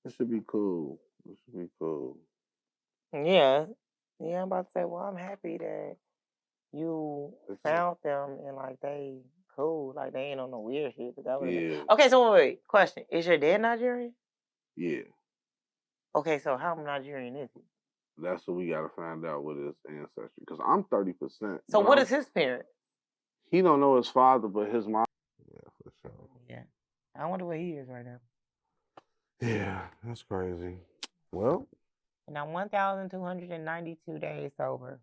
it should be cool. It should be cool. Yeah. Yeah, I'm about to say, well, I'm happy that you found them and like they cool. Like they ain't on no weird shit. Okay, so wait. Question. Is your dad Nigerian? Yeah. Okay, so how Nigerian is he? That's what we gotta find out with his ancestry. Because I'm 30%. So what is his parent? He don't know his father, but his mom. Yeah, for sure. Yeah. I wonder where he is right now. Yeah, that's crazy. Well. And I'm 1,292 days sober.